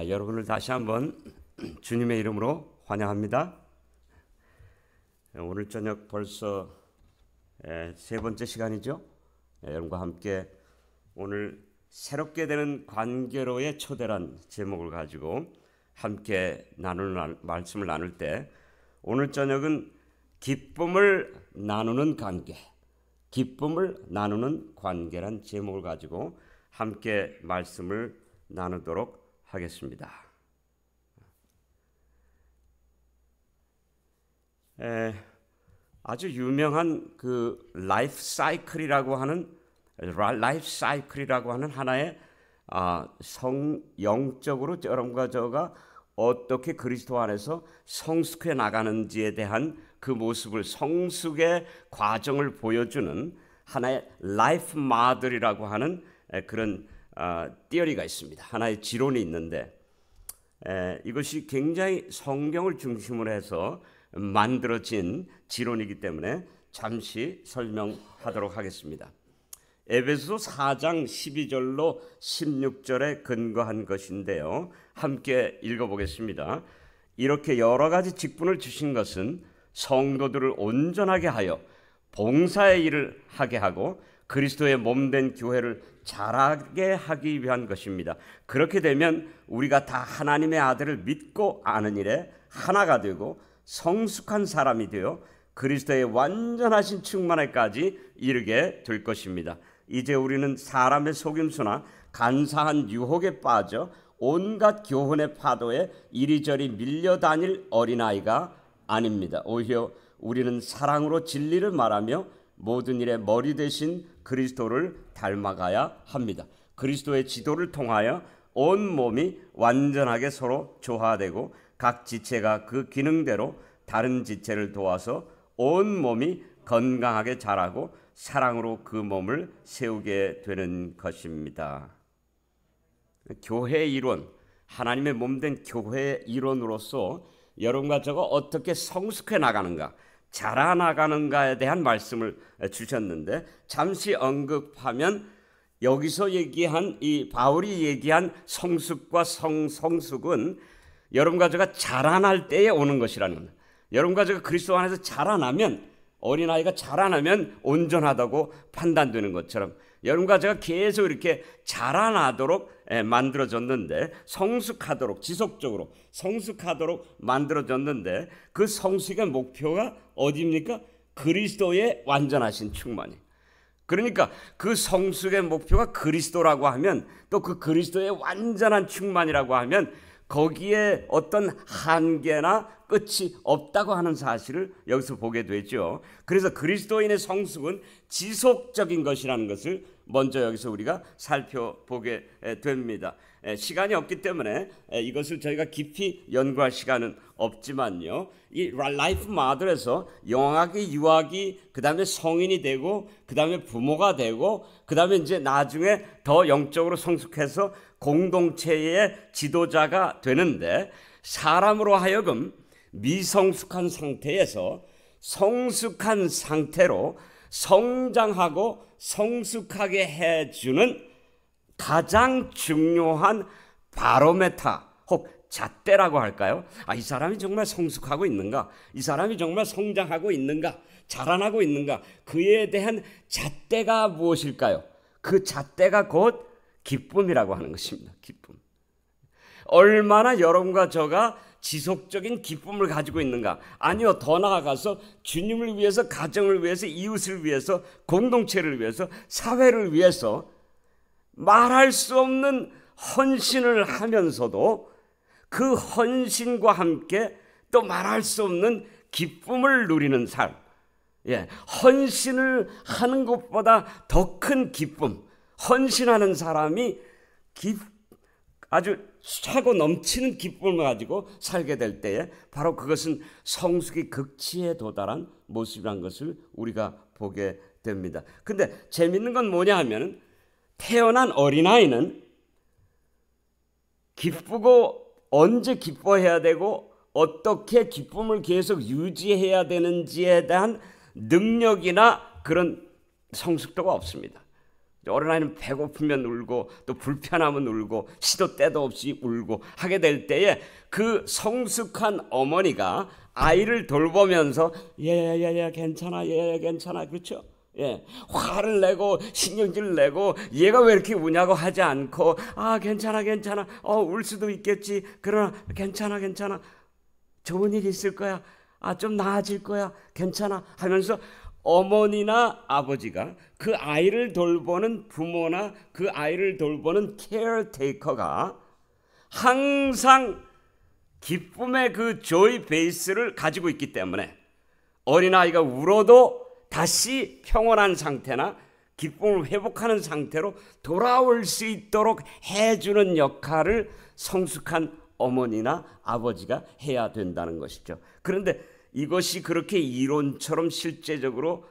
여러분을 다시 한번 주님의 이름으로 환영합니다. 오늘 저녁 벌써 세 번째 시간이죠. 여러분과 함께 오늘 새롭게 되는 관계로의 초대란 제목을 가지고 함께 말씀을 나눌 때, 오늘 저녁은 기쁨을 나누는 관계, 기쁨을 나누는 관계란 제목을 가지고 함께 말씀을 나누도록 하겠습니다. 아주 유명한 그 라이프 사이클이라고 하는 하나의 영적으로 여러분과 저가 어떻게 그리스도 안에서 성숙해 나가는지에 대한 그 모습을, 성숙의 과정을 보여주는 하나의 라이프 모델이라고 하는 그런 티어리가 있습니다. 하나의 지론이 있는데, 이것이 굉장히 성경을 중심으로 해서 만들어진 지론이기 때문에 잠시 설명하도록 하겠습니다. 에베소서 4장 12절로 16절에 근거한 것인데요, 함께 읽어보겠습니다. 이렇게 여러 가지 직분을 주신 것은 성도들을 온전하게 하여 봉사의 일을 하게 하고 그리스도의 몸된 교회를 자라게 하기 위한 것입니다. 그렇게 되면 우리가 다 하나님의 아들을 믿고 아는 일에 하나가 되고 성숙한 사람이 되어 그리스도의 완전하신 충만에까지 이르게 될 것입니다. 이제 우리는 사람의 속임수나 간사한 유혹에 빠져 온갖 교훈의 파도에 이리저리 밀려다닐 어린아이가 아닙니다. 오히려 우리는 사랑으로 진리를 말하며 모든 일의 머리 대신 그리스도를 닮아가야 합니다. 그리스도의 지도를 통하여 온 몸이 완전하게 서로 조화되고 각 지체가 그 기능대로 다른 지체를 도와서 온 몸이 건강하게 자라고 사랑으로 그 몸을 세우게 되는 것입니다. 교회의 이론, 하나님의 몸된 교회의 이론으로서 여러분과 저가 어떻게 성숙해 나가는가, 자라나가는가에 대한 말씀을 주셨는데, 잠시 언급하면 여기서 얘기한 이 바울이 얘기한 성숙과 성숙은 여러분과 제가 자라날 때에 오는 것이라는 겁니다. 여러분과 제가 그리스도 안에서 자라나면, 어린아이가 자라나면 온전하다고 판단되는 것처럼 여러분과 제가 계속 이렇게 자라나도록 만들어졌는데, 성숙하도록, 지속적으로 성숙하도록 만들어졌는데, 그 성숙의 목표가 어디입니까? 그리스도의 완전하신 충만이. 그러니까 그 성숙의 목표가 그리스도라고 하면, 또 그 그리스도의 완전한 충만이라고 하면 거기에 어떤 한계나 끝이 없다고 하는 사실을 여기서 보게 되죠. 그래서 그리스도인의 성숙은 지속적인 것이라는 것을 먼저 여기서 우리가 살펴보게 됩니다. 시간이 없기 때문에 이것을 저희가 깊이 연구할 시간은 없지만요, 이 라이프 모델에서 영아기, 유아기, 그 다음에 성인이 되고, 그 다음에 부모가 되고, 그 다음에 이제 나중에 더 영적으로 성숙해서 공동체의 지도자가 되는데, 사람으로 하여금 미성숙한 상태에서 성숙한 상태로 성장하고 성숙하게 해주는 가장 중요한 바로메타, 혹 잣대라고 할까요? 이 사람이 정말 성숙하고 있는가? 이 사람이 정말 성장하고 있는가? 자라나고 있는가? 그에 대한 잣대가 무엇일까요? 그 잣대가 곧 기쁨이라고 하는 것입니다. 기쁨. 얼마나 여러분과 저가 지속적인 기쁨을 가지고 있는가? 아니요, 더 나아가서 주님을 위해서, 가정을 위해서, 이웃을 위해서, 공동체를 위해서, 사회를 위해서 말할 수 없는 헌신을 하면서도 그 헌신과 함께 또 말할 수 없는 기쁨을 누리는 삶. 헌신을 하는 것보다 더 큰 기쁨, 헌신하는 사람이 아주 차고 넘치는 기쁨을 가지고 살게 될 때에 바로 그것은 성숙의 극치에 도달한 모습이라는 것을 우리가 보게 됩니다. 근데 재밌는 건 뭐냐 하면, 태어난 어린아이는 기쁘고 언제 기뻐해야 되고 어떻게 기쁨을 계속 유지해야 되는지에 대한 능력이나 그런 성숙도가 없습니다. 어린아이는 배고프면 울고 또 불편하면 울고 시도 때도 없이 울고 하게 될 때에 그 성숙한 어머니가 아이를 돌보면서 얘 괜찮아, 얘 괜찮아, 그렇죠? 예, 화를 내고 신경질 내고 얘가 왜 이렇게 우냐고 하지 않고 괜찮아 울 수도 있겠지, 그러나 괜찮아 좋은 일 있을 거야, 좀 나아질 거야, 괜찮아 하면서 어머니나 아버지가 그 아이를 돌보는 부모나 그 아이를 돌보는 케어테이커가 항상 기쁨의 그 조이 베이스를 가지고 있기 때문에 어린아이가 울어도 다시 평온한 상태나 기쁨을 회복하는 상태로 돌아올 수 있도록 해주는 역할을 성숙한 어머니나 아버지가 해야 된다는 것이죠. 그런데 이것이 그렇게 이론처럼 실제적으로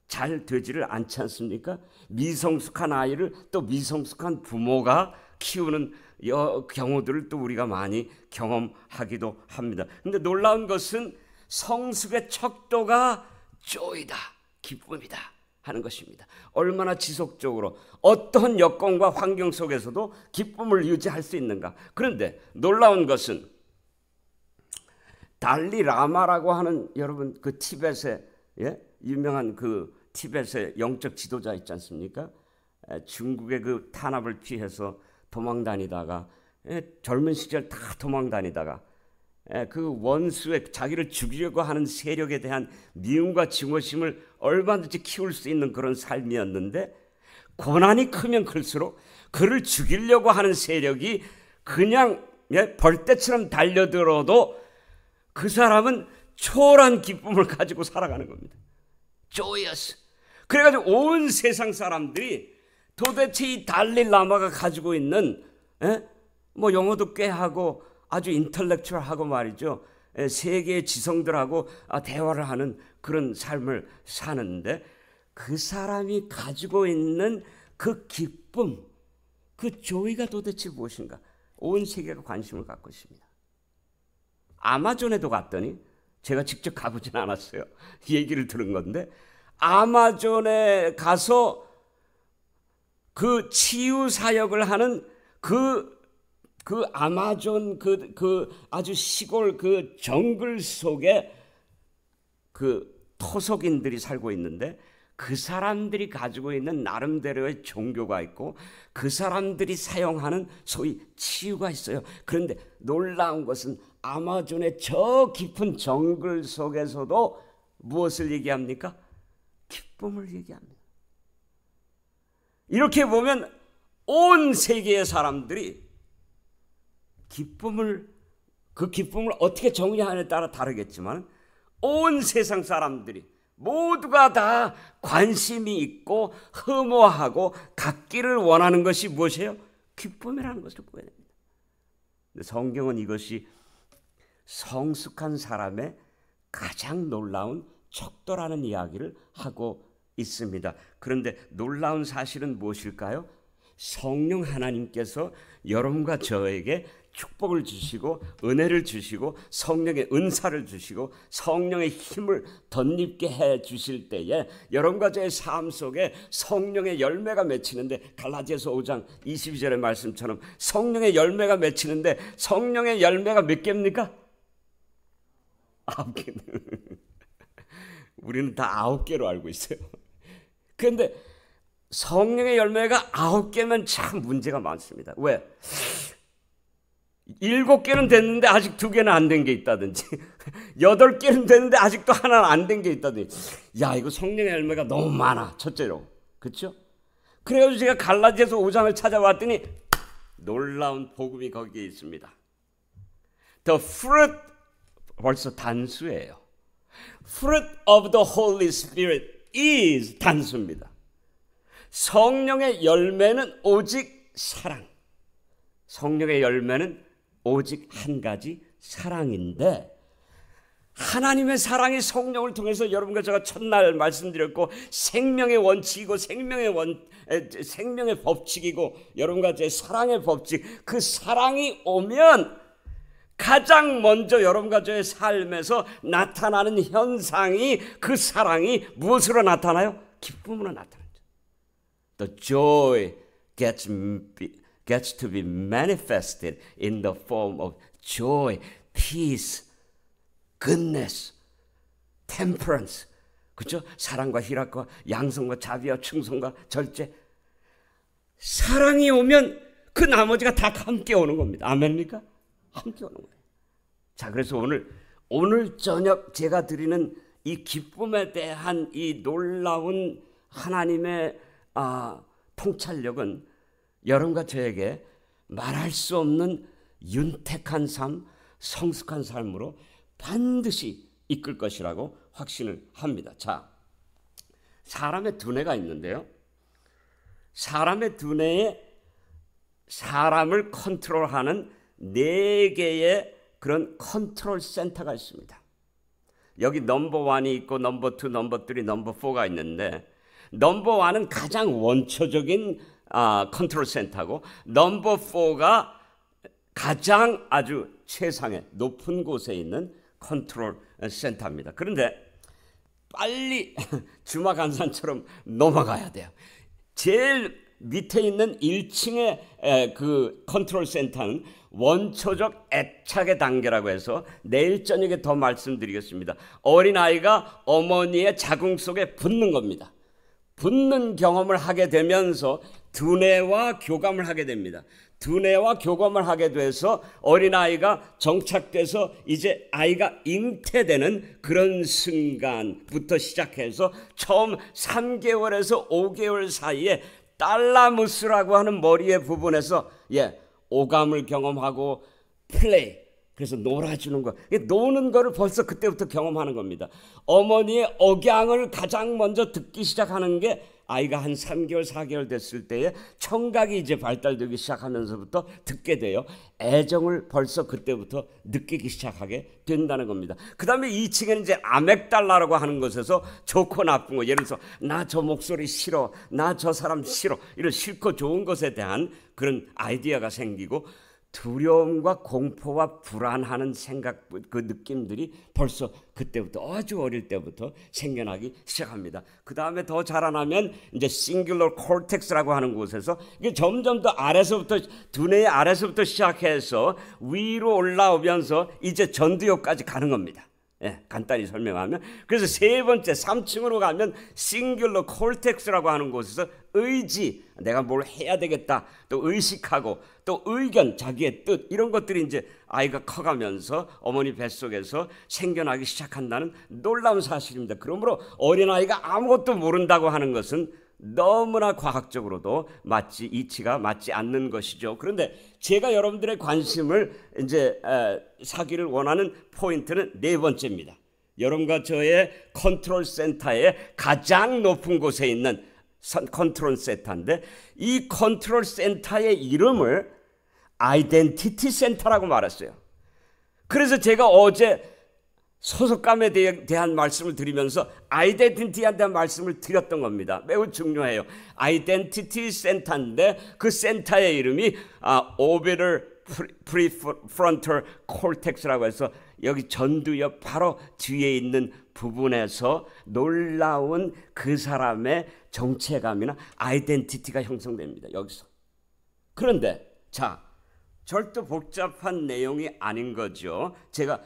잘 되지를 않지 않습니까? 미성숙한 아이를 또 미성숙한 부모가 키우는 경우들을 또 우리가 많이 경험하기도 합니다. 그런데 놀라운 것은 성숙의 척도가 조이다, 기쁨이다 하는 것입니다. 얼마나 지속적으로 어떤 여건과 환경 속에서도 기쁨을 유지할 수 있는가. 그런데 놀라운 것은 달리 라마라고 하는, 여러분 그 티벳의 유명한 그 티벳의 영적 지도자 있지 않습니까? 중국의 그 탄압을 피해서 도망다니다가 젊은 시절 다 도망다니다가 그 원수의 자기를 죽이려고 하는 세력에 대한 미움과 증오심을 얼마든지 키울 수 있는 그런 삶이었는데, 고난이 크면 클수록 그를 죽이려고 하는 세력이 그냥 벌떼처럼 달려들어도 그 사람은 초월한 기쁨을 가지고 살아가는 겁니다. joyous. 그래가지고 온 세상 사람들이 도대체 이 달리 라마가 가지고 있는 뭐 영어도 꽤 하고 아주 인텔렉츄얼하고 말이죠, 세계의 지성들하고 대화를 하는 그런 삶을 사는데, 그 사람이 가지고 있는 그 기쁨, 그 조이가 도대체 무엇인가? 온 세계가 관심을 갖고 있습니다. 아마존에도 갔더니, 제가 직접 가보진 않았어요. 얘기를 들은 건데, 아마존에 가서 그 치유 사역을 하는 그 아마존 그 아주 시골 그 정글 속에 그 토속인들이 살고 있는데, 그 사람들이 가지고 있는 나름대로의 종교가 있고 그 사람들이 사용하는 소위 치유가 있어요. 그런데 놀라운 것은 아마존의 저 깊은 정글 속에서도 무엇을 얘기합니까? 기쁨을 얘기합니다. 이렇게 보면 온 세계의 사람들이 그 기쁨을 어떻게 정의하느냐에 따라 다르겠지만, 온 세상 사람들이 모두가 다 관심이 있고 흠모하고 갖기를 원하는 것이 무엇이에요? 기쁨이라는 것을 보여야 됩니다. 근데 성경은 이것이 성숙한 사람의 가장 놀라운 척도라는 이야기를 하고 있습니다. 그런데 놀라운 사실은 무엇일까요? 성령 하나님께서 여러분과 저에게 축복을 주시고 은혜를 주시고 성령의 은사를 주시고 성령의 힘을 덧입게 해 주실 때에 여러분과 저의 삶 속에 성령의 열매가 맺히는데, 갈라디아서 5장 22절의 말씀처럼 성령의 열매가 맺히는데, 성령의 열매가 몇 개입니까? 9개. 우리는 다 9개로 알고 있어요. 그런데 성령의 열매가 9개면 참 문제가 많습니다. 왜? 7개는 됐는데 아직 2개는 안 된 게 있다든지 8개는 됐는데 아직도 하나는 안 된 게 있다든지, 야, 이거 성령의 열매가 너무 많아, 첫째로. 그렇죠? 그래가지고 제가 갈라디아서 5장을 찾아봤더니 놀라운 복음이 거기에 있습니다. The fruit, 벌써 단수예요. Fruit of the Holy Spirit is 단수입니다. 성령의 열매는 오직 사랑. 성령의 열매는 오직 한 가지, 사랑인데, 하나님의 사랑이 성령을 통해서 여러분과 제가 첫날 말씀드렸고 생명의 원칙이고 생명의 법칙이고 여러분과 제 사랑의 법칙, 그 사랑이 오면 가장 먼저 여러분과 저의 삶에서 나타나는 현상이, 그 사랑이 무엇으로 나타나요? 기쁨으로 나타나죠. the joy gets to be manifested in the form of joy, peace, goodness, temperance. 그렇죠? 사랑과 희락과 양성과 자비와 충성과 절제. 사랑이 오면 그 나머지가 다 함께 오는 겁니다. 아멘입니까? 함께 오는 거예요. 자, 그래서 오늘 저녁 제가 드리는 이 기쁨에 대한 이 놀라운 하나님의 통찰력은 여러분과 저에게 말할 수 없는 윤택한 삶, 성숙한 삶으로 반드시 이끌 것이라고 확신을 합니다. 자, 사람의 두뇌가 있는데요. 사람의 두뇌에 사람을 컨트롤하는 4개의 그런 컨트롤 센터가 있습니다. 여기 넘버 1이 있고 넘버 2, 넘버 3, 넘버 4가 있는데 넘버 1은 가장 원초적인 컨트롤 센터고 넘버 4가 가장 아주 최상의 높은 곳에 있는 컨트롤 센터입니다. 그런데 빨리 주마간산처럼 넘어가야 돼요. 제일 밑에 있는 1층의 그 컨트롤 센터는 원초적 애착의 단계라고 해서 내일 저녁에 더 말씀드리겠습니다. 어린아이가 어머니의 자궁 속에 붙는 겁니다. 붙는 경험을 하게 되면서 두뇌와 교감을 하게 됩니다. 두뇌와 교감을 하게 돼서 어린아이가 정착돼서 이제 아이가 잉태되는 그런 순간부터 시작해서 처음 3개월에서 5개월 사이에 탈라무스라고 하는 머리의 부분에서 오감을 경험하고 플레이, 그래서 놀아주는 거, 노는 거를 벌써 그때부터 경험하는 겁니다. 어머니의 억양을 가장 먼저 듣기 시작하는 게 아이가 한 3개월, 4개월 됐을 때에 청각이 이제 발달되기 시작하면서부터 듣게 돼요. 애정을 벌써 그때부터 느끼기 시작하게 된다는 겁니다. 그 다음에 2층에는 이제 아맥달라라고 하는 곳에서 좋고 나쁜 거, 예를 들어서 나 저 목소리 싫어, 나 저 사람 싫어, 이런 싫고 좋은 것에 대한 그런 아이디어가 생기고 두려움과 공포와 불안하는 생각, 그 느낌들이 벌써 그때부터 아주 어릴 때부터 생겨나기 시작합니다. 그 다음에 더 자라나면 이제 싱귤러 콜텍스라고 하는 곳에서 이게 점점 더 아래서부터 두뇌의 아래서부터 시작해서 위로 올라오면서 이제 전두엽까지 가는 겁니다. 간단히 설명하면, 그래서 세 번째 3층으로 가면 싱귤러 콜텍스라고 하는 곳에서 의지, 내가 뭘 해야 되겠다, 또 의식하고 또 의견, 자기의 뜻, 이런 것들이 이제 아이가 커가면서 어머니 뱃속에서 생겨나기 시작한다는 놀라운 사실입니다. 그러므로 어린아이가 아무것도 모른다고 하는 것은 너무나 과학적으로도 이치가 맞지 않는 것이죠. 그런데 제가 여러분들의 관심을 이제 사기를 원하는 포인트는 4번째입니다. 여러분과 저의 컨트롤 센터의 가장 높은 곳에 있는 컨트롤 센터인데, 이 컨트롤 센터의 이름을 아이덴티티 센터라고 말했어요. 그래서 제가 어제 소속감에 대한 말씀을 드리면서 아이덴티티에 대한 말씀을 드렸던 겁니다. 매우 중요해요. 아이덴티티 센터인데 그 센터의 이름이 orbital prefrontal cortex라고 해서 여기 전두엽 바로 뒤에 있는 부분에서 놀라운 그 사람의 정체감이나 아이덴티티가 형성됩니다. 여기서. 그런데 자, 절대 복잡한 내용이 아닌 거죠. 제가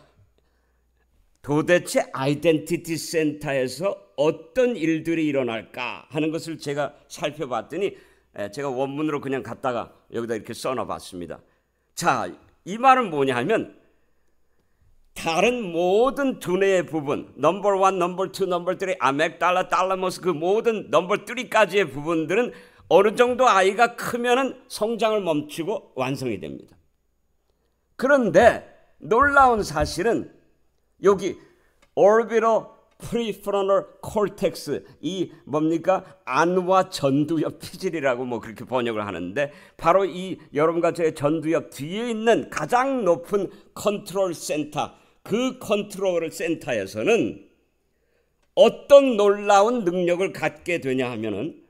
도대체 아이덴티티 센터에서 어떤 일들이 일어날까 하는 것을 제가 살펴봤더니 제가 원문으로 그냥 갖다가 여기다 이렇게 써놔봤습니다. 자, 이 말은 뭐냐 하면 다른 모든 두뇌의 부분, 넘버 1, 넘버 2, 넘버 3, 아맥달라, 탈라머스, 그 모든 넘버 3까지의 부분들은 어느 정도 아이가 크면은 성장을 멈추고 완성이 됩니다. 그런데 놀라운 사실은 여기 orbital prefrontal cortex, 이 뭡니까? 안과 전두엽 피질이라고 뭐 그렇게 번역을 하는데, 바로 이 여러분과 저의 전두엽 뒤에 있는 가장 높은 컨트롤 센터, 그 컨트롤 센터에서는 어떤 놀라운 능력을 갖게 되냐 하면은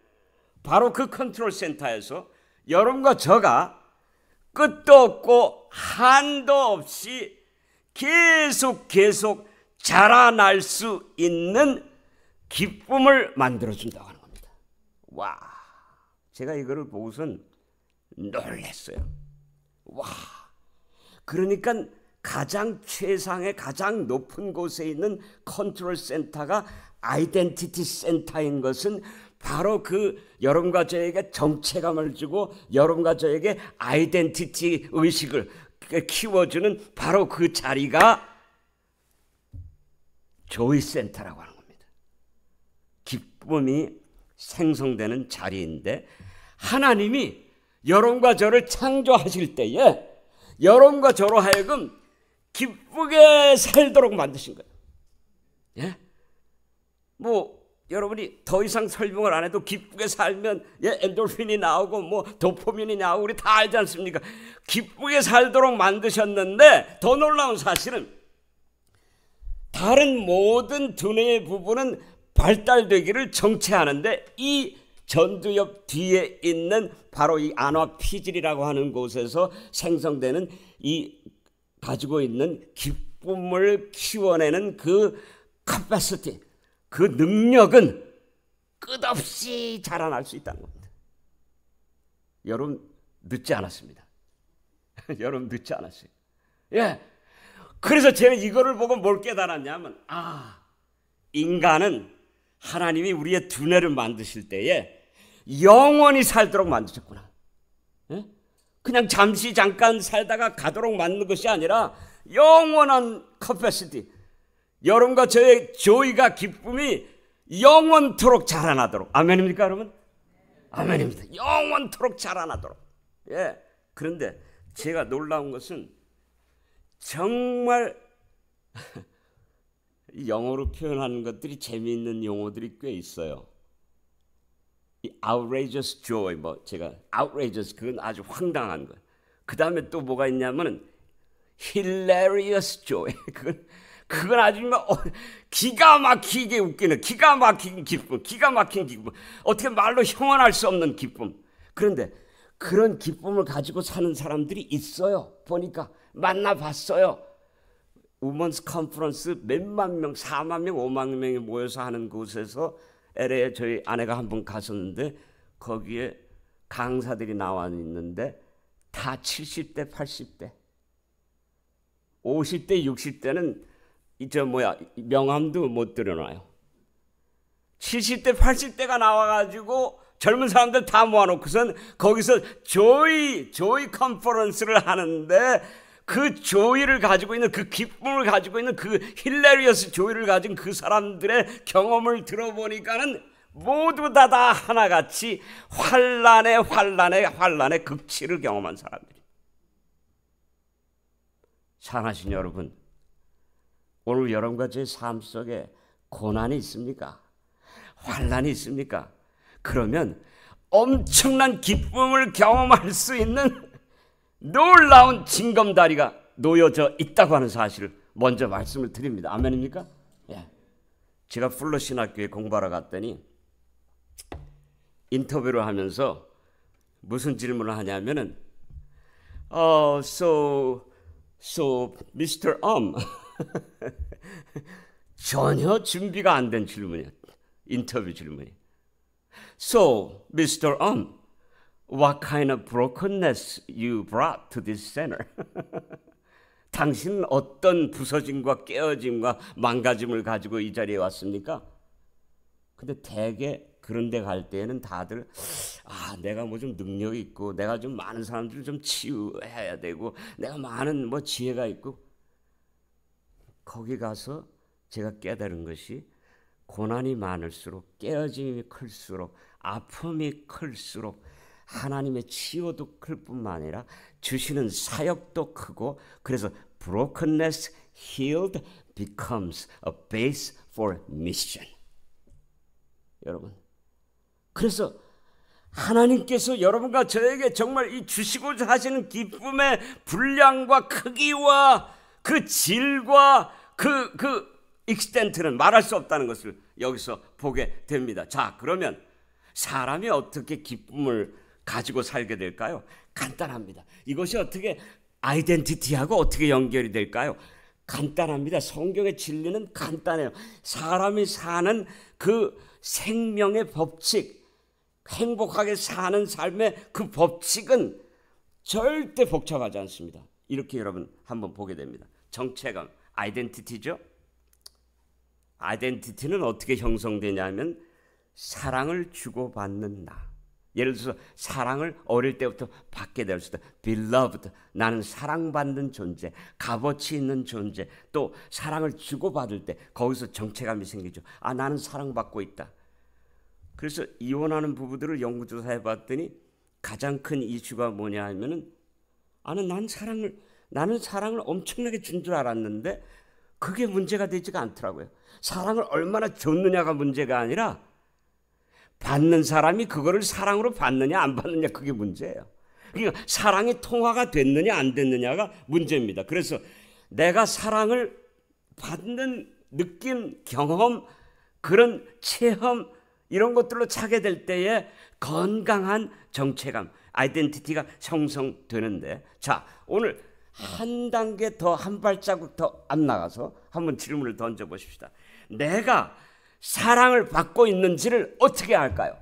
바로 그 컨트롤 센터에서 여러분과 저가 끝도 없고 한도 없이 계속 자라날 수 있는 기쁨을 만들어준다고 하는 겁니다. 와, 제가 이거를 보고선 놀랐어요. 와, 그러니까 가장 최상의 가장 높은 곳에 있는 컨트롤 센터가 아이덴티티 센터인 것은 바로 그 여러분과 저에게 정체감을 주고 여러분과 저에게 아이덴티티 의식을 키워주는 바로 그 자리가 조이 센터라고 하는 겁니다. 기쁨이 생성되는 자리인데 하나님이 여러분과 저를 창조하실 때에 여러분과 저로 하여금 기쁘게 살도록 만드신 거예요. 예? 뭐 여러분이 더 이상 설명을 안 해도 기쁘게 살면 엔돌핀이 나오고 뭐 도파민이 나오고 우리 다 알지 않습니까? 기쁘게 살도록 만드셨는데 더 놀라운 사실은 다른 모든 두뇌의 부분은 발달되기를 정체하는데 이 전두엽 뒤에 있는 바로 이 안화 피질이라고 하는 곳에서 생성되는 이 가지고 있는 기쁨을 키워내는 그 capacity, 그 능력은 끝없이 자라날 수 있다는 겁니다. 여러분 늦지 않았습니다. 여러분 늦지 않았어요. 예. 그래서 제가 이거를 보고 뭘 깨달았냐면 인간은 하나님이 우리의 두뇌를 만드실 때에 영원히 살도록 만드셨구나. 예? 그냥 잠깐 살다가 가도록 만든 것이 아니라 영원한 capacity, 여러분과 저의 조이가 기쁨이 영원토록 자라나도록. 아멘입니까 여러분? 아멘입니다. 영원토록 자라나도록. 예. 그런데 제가 놀라운 것은 정말 영어로 표현하는 것들이 재미있는 용어들이 꽤 있어요. 이 outrageous joy, 뭐 제가 outrageous 그건 아주 황당한 거예요. 그 다음에 또 뭐가 있냐면은 hilarious joy. 그건 아주 기가 막히게 웃기는, 기가 막힌 기쁨, 기가 막힌 기쁨. 어떻게 말로 형언할 수 없는 기쁨. 그런데 그런 기쁨을 가지고 사는 사람들이 있어요. 보니까 만나봤어요. 우먼스 컨퍼런스 몇만 명, 4만 명, 5만 명이 모여서 하는 곳에서 LA에 저희 아내가 한번 갔었는데 거기에 강사들이 나와 있는데 다 70대, 80대, 50대, 60대는 명함도 못 들여놔요. 70대, 80대가 나와가지고 젊은 사람들 다 모아놓고선 거기서 조이 컨퍼런스를 하는데 그 조이를 가지고 있는 그 기쁨을 가지고 있는 그 힐레리어스 조이를 가진 그 사람들의 경험을 들어보니까는 모두 다 하나같이 환란의 극치를 경험한 사람들이. 사랑하신 여러분, 오늘 여러분과 제 삶 속에 고난이 있습니까? 환란이 있습니까? 그러면 엄청난 기쁨을 경험할 수 있는 놀라운 징검다리가 놓여져 있다고 하는 사실을 먼저 말씀을 드립니다. 아멘입니까? 예. 제가 플러 신학교에 공부하러 갔더니 인터뷰를 하면서 무슨 질문을 하냐면은 so Mr. 전혀 준비가 안 된 질문이에요. 인터뷰 질문이. So Mr. What kind of brokenness you brought to this center? 당신은 어떤 부서짐과 깨어짐과 망가짐을 가지고 이 자리에 왔습니까? 근데 대개 그런 데 갈 때에는 다들 내가 뭐 좀 능력이 있고 내가 좀 많은 사람들을 좀 치유해야 되고 내가 많은 뭐 지혜가 있고. 거기 가서 제가 깨달은 것이 고난이 많을수록 깨어짐이 클수록 아픔이 클수록 하나님의 치유도 클 뿐만 아니라 주시는 사역도 크고, 그래서 brokenness healed becomes a base for mission. 여러분, 그래서 하나님께서 여러분과 저에게 정말 이 주시고자 하시는 기쁨의 분량과 크기와 그 질과 그 익스텐트는 말할 수 없다는 것을 여기서 보게 됩니다. 자, 그러면 사람이 어떻게 기쁨을 가지고 살게 될까요? 간단합니다. 이것이 어떻게 아이덴티티하고 어떻게 연결이 될까요? 간단합니다. 성경의 진리는 간단해요. 사람이 사는 그 생명의 법칙, 행복하게 사는 삶의 그 법칙은 절대 복잡하지 않습니다. 이렇게 여러분 한번 보게 됩니다. 정체감, 아이덴티티죠. 아이덴티티는 어떻게 형성되냐면 사랑을 주고받는 나. 예를 들어서 사랑을 어릴 때부터 받게 될 수도, beloved, 나는 사랑받는 존재, 값어치 있는 존재, 또 사랑을 주고받을 때 거기서 정체감이 생기죠. 아, 나는 사랑받고 있다. 그래서 이혼하는 부부들을 연구조사해 봤더니 가장 큰 이슈가 뭐냐 하면은 나는 사랑을 엄청나게 준 줄 알았는데 그게 문제가 되지가 않더라고요. 사랑을 얼마나 줬느냐가 문제가 아니라 받는 사람이 그거를 사랑으로 받느냐 안 받느냐 그게 문제예요. 그러니까 사랑이 통화가 됐느냐 안 됐느냐가 문제입니다. 그래서 내가 사랑을 받는 느낌, 경험, 그런 체험 이런 것들로 차게 될 때에 건강한 정체감, 아이덴티티가 형성되는데, 자, 오늘 한 단계 더, 한 발자국 더 앞 나가서 한번 질문을 던져보십시다. 내가 사랑을 받고 있는지를 어떻게 알까요?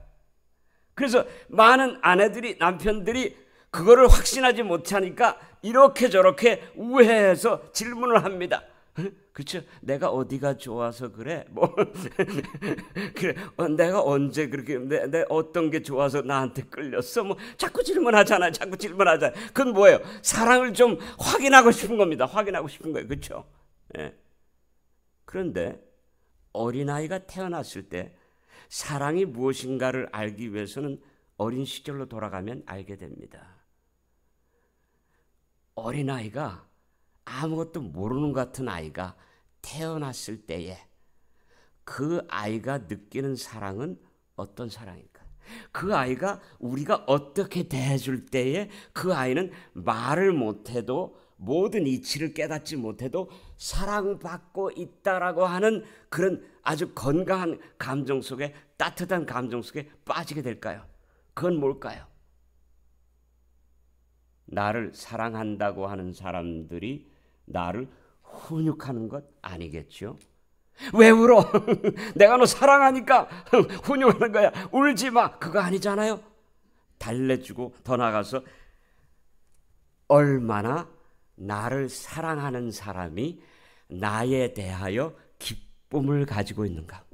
그래서 많은 아내들이, 남편들이 그거를 확신하지 못하니까 이렇게 저렇게 우회해서 질문을 합니다. 그렇죠? 내가 어디가 좋아서 그래? 뭐 그래, 내가 언제 그렇게 내 어떤 게 좋아서 나한테 끌렸어? 뭐 자꾸 질문하잖아요. 자꾸 질문하잖아요. 그건 뭐예요? 사랑을 좀 확인하고 싶은 겁니다. 확인하고 싶은 거예요. 그렇죠? 예. 그런데 어린아이가 태어났을 때 사랑이 무엇인가를 알기 위해서는 어린 시절로 돌아가면 알게 됩니다. 어린아이가 아무것도 모르는 것 같은 아이가 태어났을 때에 그 아이가 느끼는 사랑은 어떤 사랑일까? 그 아이가 우리가 어떻게 대해줄 때에 그 아이는 말을 못해도 모든 이치를 깨닫지 못해도 사랑받고 있다라고 하는 그런 아주 건강한 감정 속에, 따뜻한 감정 속에 빠지게 될까요? 그건 뭘까요? 나를 사랑한다고 하는 사람들이 나를 훈육하는 것 아니겠죠? 왜 울어? 내가 너 사랑하니까 훈육하는 거야. 울지 마. 그거 아니잖아요. 달래주고 더 나아가서 얼마나 나를 사랑하는 사람이 나에 대하여 기쁨을 가지고 있는가,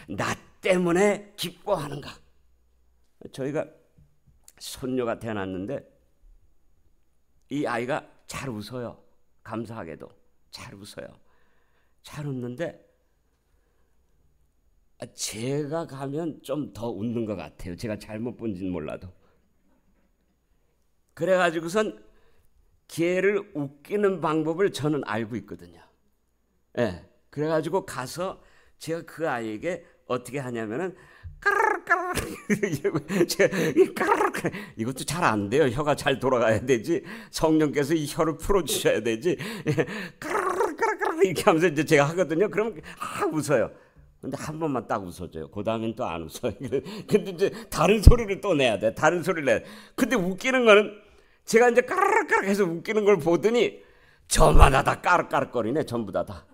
나 때문에 기뻐하는가. 저희가 손녀가 태어났는데 이 아이가 잘 웃어요. 감사하게도 잘 웃어요. 잘 웃는데 제가 가면 좀 더 웃는 것 같아요. 제가 잘못 본지는 몰라도. 그래가지고선 걔를 웃기는 방법을 저는 알고 있거든요. 예. 그래가지고 가서 제가 그 아이에게 어떻게 하냐면은 까르르까르 이것도 잘 안 돼요. 혀가 잘 돌아가야 되지. 성령께서 이 혀를 풀어주셔야 되지. 까르르까르 이렇게 하면서 이제 제가 하거든요. 그러면 웃어요. 근데 한 번만 딱 웃어줘요. 그 다음엔 또 안 웃어요. 근데 이제 다른 소리를 또 내야 돼. 다른 소리를 내야 돼. 근데 웃기는 거는 제가 이제 까르르까르 해서 웃기는 걸 보더니 저마다 다 까르까르거리네. 전부 다.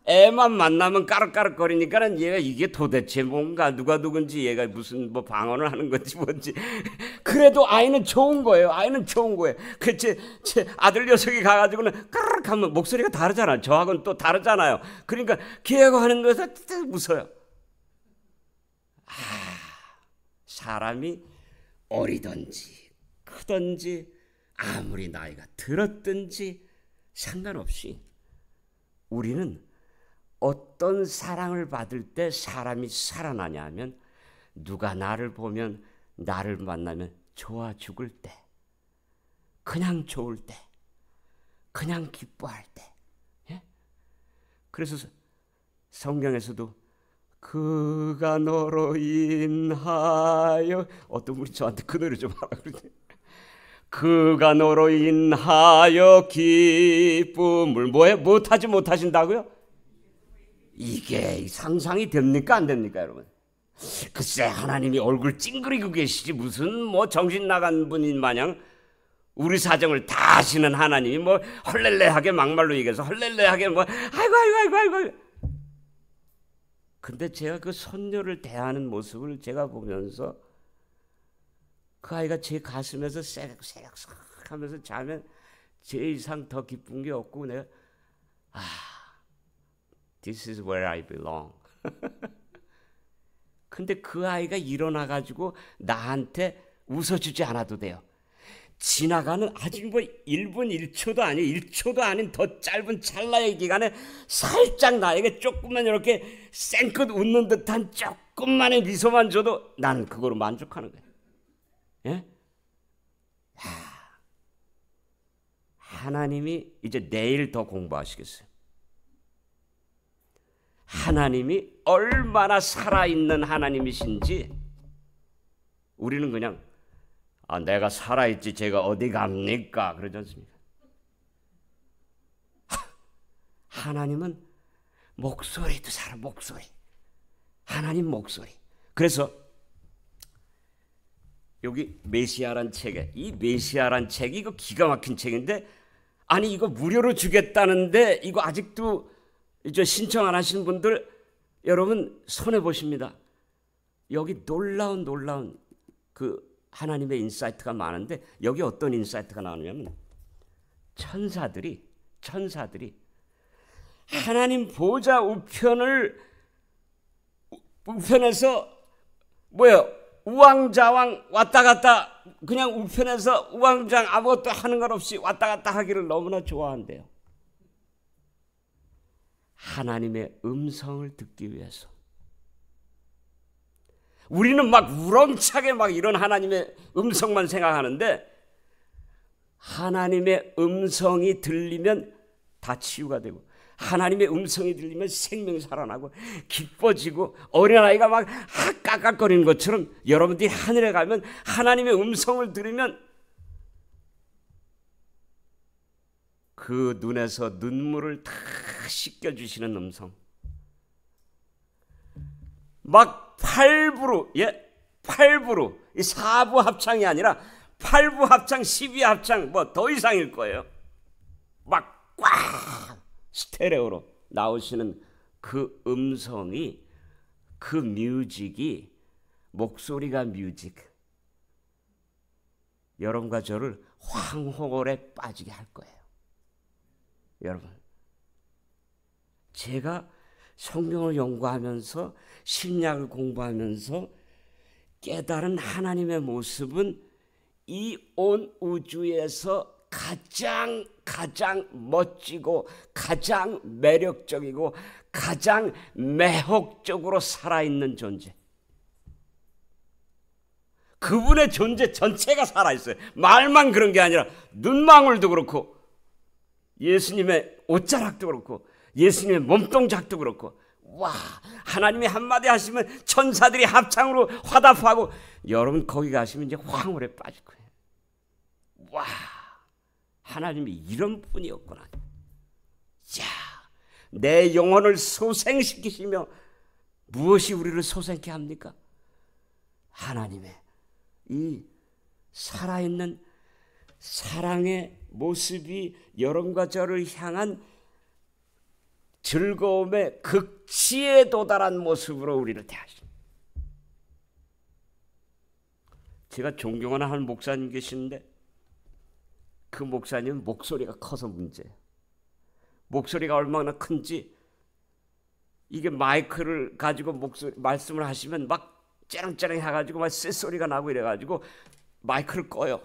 애만 만나면 까르까르거리니까는 얘가 이게 도대체 뭔가 누가 누군지 얘가 무슨 뭐 방언을 하는 건지 뭔지. 그래도 아이는 좋은 거예요. 아이는 좋은 거예요. 그 제 아들 녀석이 가가지고는 까르르 하면 목소리가 다르잖아요. 저하고는 또 다르잖아요. 그러니까 걔가 하는 거에서 웃어요. 사람이 어리든지 크든지 아무리 나이가 들었든지 상관없이 우리는 어떤 사랑을 받을 때 사람이 살아나냐 하면 누가 나를 보면, 나를 만나면 좋아 죽을 때, 그냥 좋을 때, 그냥 기뻐할 때. 예? 그래서 성경에서도 그가 너로 인하여, 어떤 분이 저한테 그 노래 좀 하라 그러더니 그가 너로 인하여 기쁨을 못하지 못하신다고요? 이게 상상이 됩니까 안 됩니까 여러분? 글쎄 하나님이 얼굴 찡그리고 계시지 무슨 뭐 정신 나간 분인 마냥 우리 사정을 다 아시는 하나님이 뭐 헐렐레하게 막말로 얘기해서 헐렐레하게 뭐 아이고. 근데 제가 그 손녀를 대하는 모습을 제가 보면서 그 아이가 제 가슴에서 새각새각 하면서 자면 제 이상 더 기쁜 게 없고 내가 This is where I belong. 근데 그 아이가 일어나가지고 나한테 웃어주지 않아도 돼요. 지나가는 아주 1분 1초도 아니에요. 1초도 아닌 더 짧은 찰나의 기간에 살짝 나에게 조금만 이렇게 쌩긋 웃는 듯한 조금만의 미소만 줘도 나는 그거로 만족하는 거예요. 예? 하나님이 이제 내일 더 공부하시겠어요. 하나님이 얼마나 살아있는 하나님이신지 우리는 그냥 내가 살아있지 제가 어디 갑니까? 그러지 않습니까? 하나님은 목소리도 살아. 목소리. 하나님 목소리. 그래서 여기 메시아란 책에 이 메시아란 책이 이거 기가 막힌 책인데 아니 이거 무료로 주겠다는데 이거 아직도 신청 안 하신 분들 여러분 손해 보십니다. 여기 놀라운 그 하나님의 인사이트가 많은데 여기 어떤 인사이트가 나오냐면 천사들이 하나님 보좌 우편에서 우왕좌왕 왔다 갔다 그냥 우편에서 우왕좌왕 아무것도 하는 것 없이 왔다 갔다 하기를 너무나 좋아한대요. 하나님의 음성을 듣기 위해서. 우리는 막 우렁차게 막 이런 하나님의 음성만 생각하는데 하나님의 음성이 들리면 다 치유가 되고 하나님의 음성이 들리면 생명이 살아나고 기뻐지고 어린아이가 막 깍깍거리는 것처럼 여러분들이 하늘에 가면 하나님의 음성을 들으면 그 눈에서 눈물을 다 씻겨주시는 음성. 막 8부로 이 4부 합창이 아니라 8부 합창, 12 합창 뭐 더 이상일 거예요. 막 꽉 스테레오로 나오시는 그 음성이 그 뮤직이 목소리가 뮤직. 여러분과 저를 황홀에 빠지게 할 거예요. 여러분, 제가 성경을 연구하면서 신약을 공부하면서 깨달은 하나님의 모습은 이 온 우주에서 가장 멋지고 가장 매력적이고 가장 매혹적으로 살아있는 존재. 그분의 존재 전체가 살아있어요. 말만 그런 게 아니라 눈망울도 그렇고 예수님의 옷자락도 그렇고 예수님의 몸동작도 그렇고 와 하나님이 한마디 하시면 천사들이 합창으로 화답하고 여러분 거기 가시면 이제 황홀에 빠질 거예요. 와 하나님이 이런 분이었구나. 야, 내 영혼을 소생시키시며 무엇이 우리를 소생케 합니까? 하나님의 이 살아있는 사랑의 모습이 여러분과 저를 향한 즐거움의 극치에 도달한 모습으로 우리를 대하십니다. 제가 존경하는 한 목사님 계시는데 그 목사님은 목소리가 커서 문제예요. 목소리가 얼마나 큰지 이게 마이크를 가지고 말씀을 하시면 막 째랑째랑 해가지고 막 쇳소리가 나고 이래가지고 마이크를 꺼요.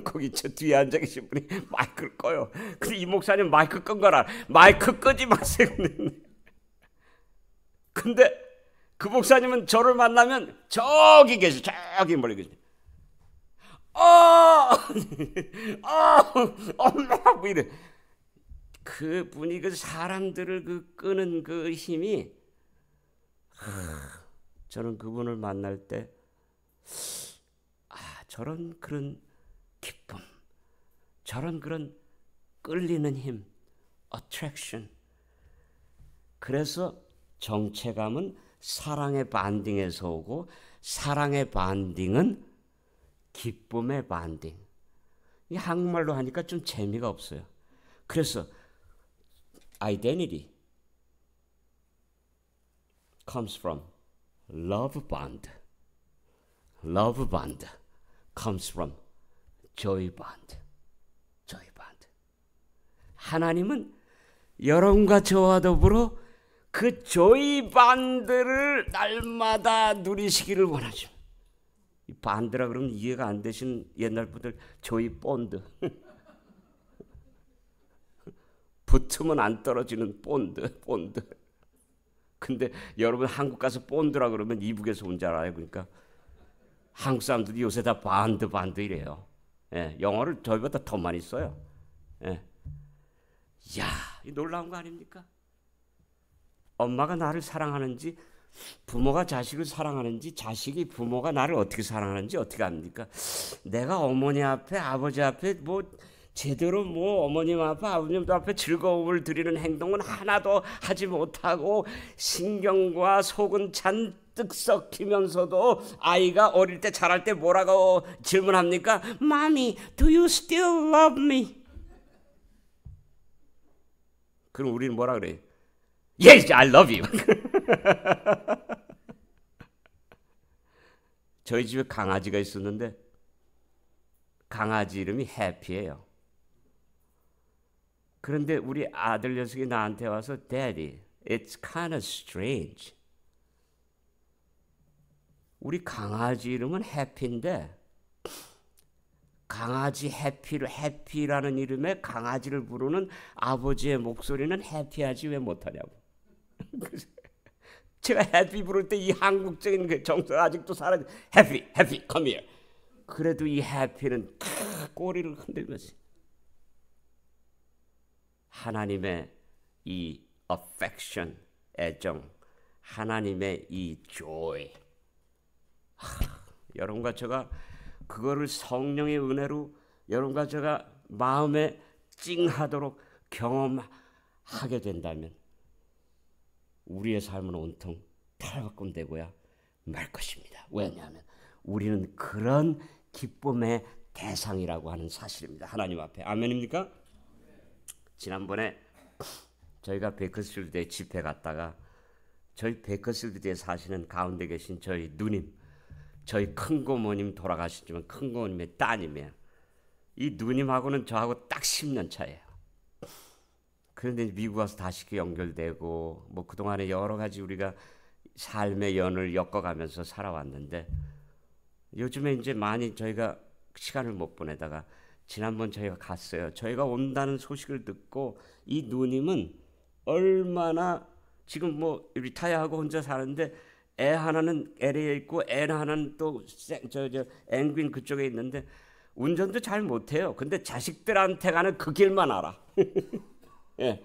거기 저 뒤에 앉아 계신 분이 마이크를 꺼요. 근데 이 목사님 마이크 끈 거라 마이크 끄지 마세요. 근데 그 목사님은 저를 만나면 저기 계셔. 저기 멀리 계셔. 엄마 뭐 이래. 그 분이 그 사람들을 그 끄는 그 힘이 저는 그분을 만날 때 저런 그런 기쁨, 저런 그런 끌리는 힘, attraction. 그래서 정체감은 사랑의 반딩에서 오고 사랑의 반딩은 기쁨의 반딩. 이 한국말로 하니까 좀 재미가 없어요. 그래서 identity comes from love bond. love bond. comes from joy bond. joy bond. 하나님은 여러분과 저와 더불어 그 joy band를 날마다 누리시기를 원하죠. 이 반드라 그러면 이해가 안 되신 옛날 분들 joy bond. 붙으면 안 떨어지는 본드. 근데 여러분 한국 가서 본드라 그러면 이북에서 온 줄 알아요. 그러니까 한국 사람들이 요새 다 반드 이래요. 예, 영어를 저희보다 더 많이 써요. 예. 야, 이 놀라운 거 아닙니까? 엄마가 나를 사랑하는지, 부모가 자식을 사랑하는지, 자식이 부모가 나를 어떻게 사랑하는지 어떻게 압니까? 내가 어머니 앞에, 아버지 앞에 뭐 제대로 뭐 어머님 앞에 아버님 앞에 즐거움을 드리는 행동은 하나도 하지 못하고 신경과 속은 잔뜩 썩히면서도 아이가 어릴 때 자랄 때 뭐라고 질문합니까? Mommy, do you still love me? 그럼 우리는 뭐라 그래요? Yes, I love you. 저희 집에 강아지가 있었는데 강아지 이름이 해피예요. 그런데 우리 아들 녀석이 나한테 와서 Daddy, it's kind of strange. 우리 강아지 이름은 해피인데 강아지 해피라는 이름의 강아지를 부르는 아버지의 목소리는 해피하지 왜 못하냐고. 제가 해피 부를 때 이 한국적인 그 정서 아직도 살아. 해피, come here. 그래도 이 해피는 꼬리를 흔들면서 하나님의 이 affection, 애정, 하나님의 이 joy. 여러분과 제가 그거를 성령의 은혜로 여러분과 제가 마음에 찡하도록 경험하게 된다면 우리의 삶은 온통 탈바꿈되고야 말 것입니다. 왜냐하면 우리는 그런 기쁨의 대상이라고 하는 사실입니다. 하나님 앞에. 아멘입니까? 지난번에 저희가 베이커스필드에 집회 갔다가 저희 베이커스필드에 사시는 가운데 계신 저희 누님, 저희 큰고모님 돌아가셨지만 큰고모님의 따님이에요. 이 누님하고는 저하고 딱 10년 차예요. 그런데 미국 와서 다시 연결되고 뭐 그동안에 여러 가지 우리가 삶의 연을 엮어가면서 살아왔는데 요즘에 이제 많이 저희가 시간을 못 보내다가 지난번 저희가 갔어요. 저희가 온다는 소식을 듣고 이 누님은 얼마나 지금 뭐 리타이어하고 혼자 사는데 애 하나는 LA에 있고 애 하나는 또 앵귄 그쪽에 있는데 운전도 잘 못해요. 근데 자식들한테 가는 그 길만 알아. 예.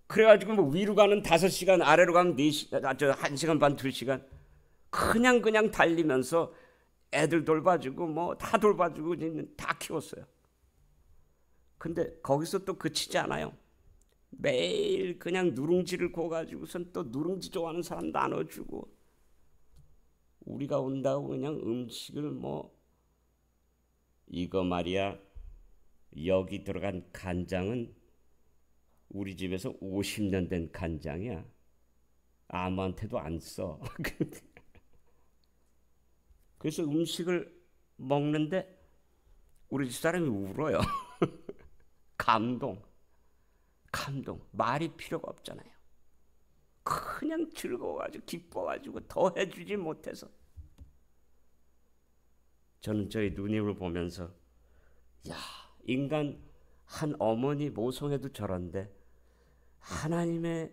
그래가지고 뭐 위로 가는 5시간 아래로 가면 1시간 반 2시간 그냥 달리면서 애들 돌봐주고 뭐 다 돌봐주고 다 키웠어요. 근데 거기서 또 그치지 않아요. 매일 그냥 누룽지를 구워가지고선 또 누룽지 좋아하는 사람 나눠주고 우리가 온다고 그냥 음식을 뭐 이거 말이야 여기 들어간 간장은 우리 집에서 50년 된 간장이야. 아무한테도 안 써. 그래서 음식을 먹는데 우리 집 사람이 울어요. 감동. 말이 필요가 없잖아요. 그냥 즐거워가지고 기뻐가지고 더 해주지 못해서 저는 저희 누님을 보면서 야, 인간 한 어머니 모성애도 저런데 하나님의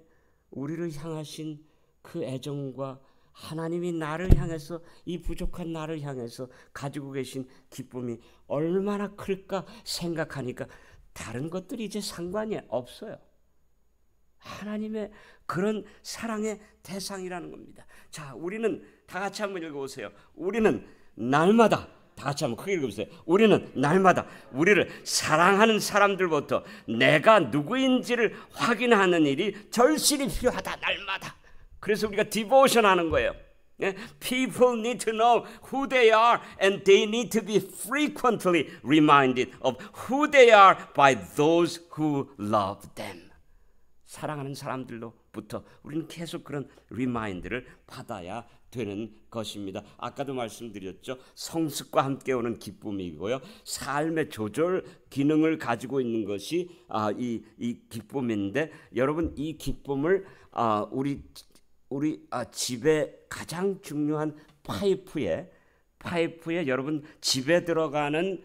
우리를 향하신 그 애정과 하나님이 나를 향해서 이 부족한 나를 향해서 가지고 계신 기쁨이 얼마나 클까 생각하니까 다른 것들이 이제 상관이 없어요. 하나님의 그런 사랑의 대상이라는 겁니다. 자, 우리는 다 같이 한번 읽어보세요. 우리는 날마다 다 같이 한번 크게 읽어보세요. 우리는 날마다 우리를 사랑하는 사람들부터 내가 누구인지를 확인하는 일이 절실히 필요하다. 날마다. 그래서 우리가 디보션 하는 거예요. People need to know who they are and they need to be frequently reminded of who they are by those who love them. 사랑하는 사람들로부터 우리는 계속 그런 리마인드를 받아야 되는 것입니다. 아까도 말씀드렸죠. 성숙과 함께 오는 기쁨이고요. 삶의 조절 기능을 가지고 있는 것이 이 기쁨인데, 여러분 이 기쁨을 우리 집에 가장 중요한 파이프에 여러분 집에 들어가는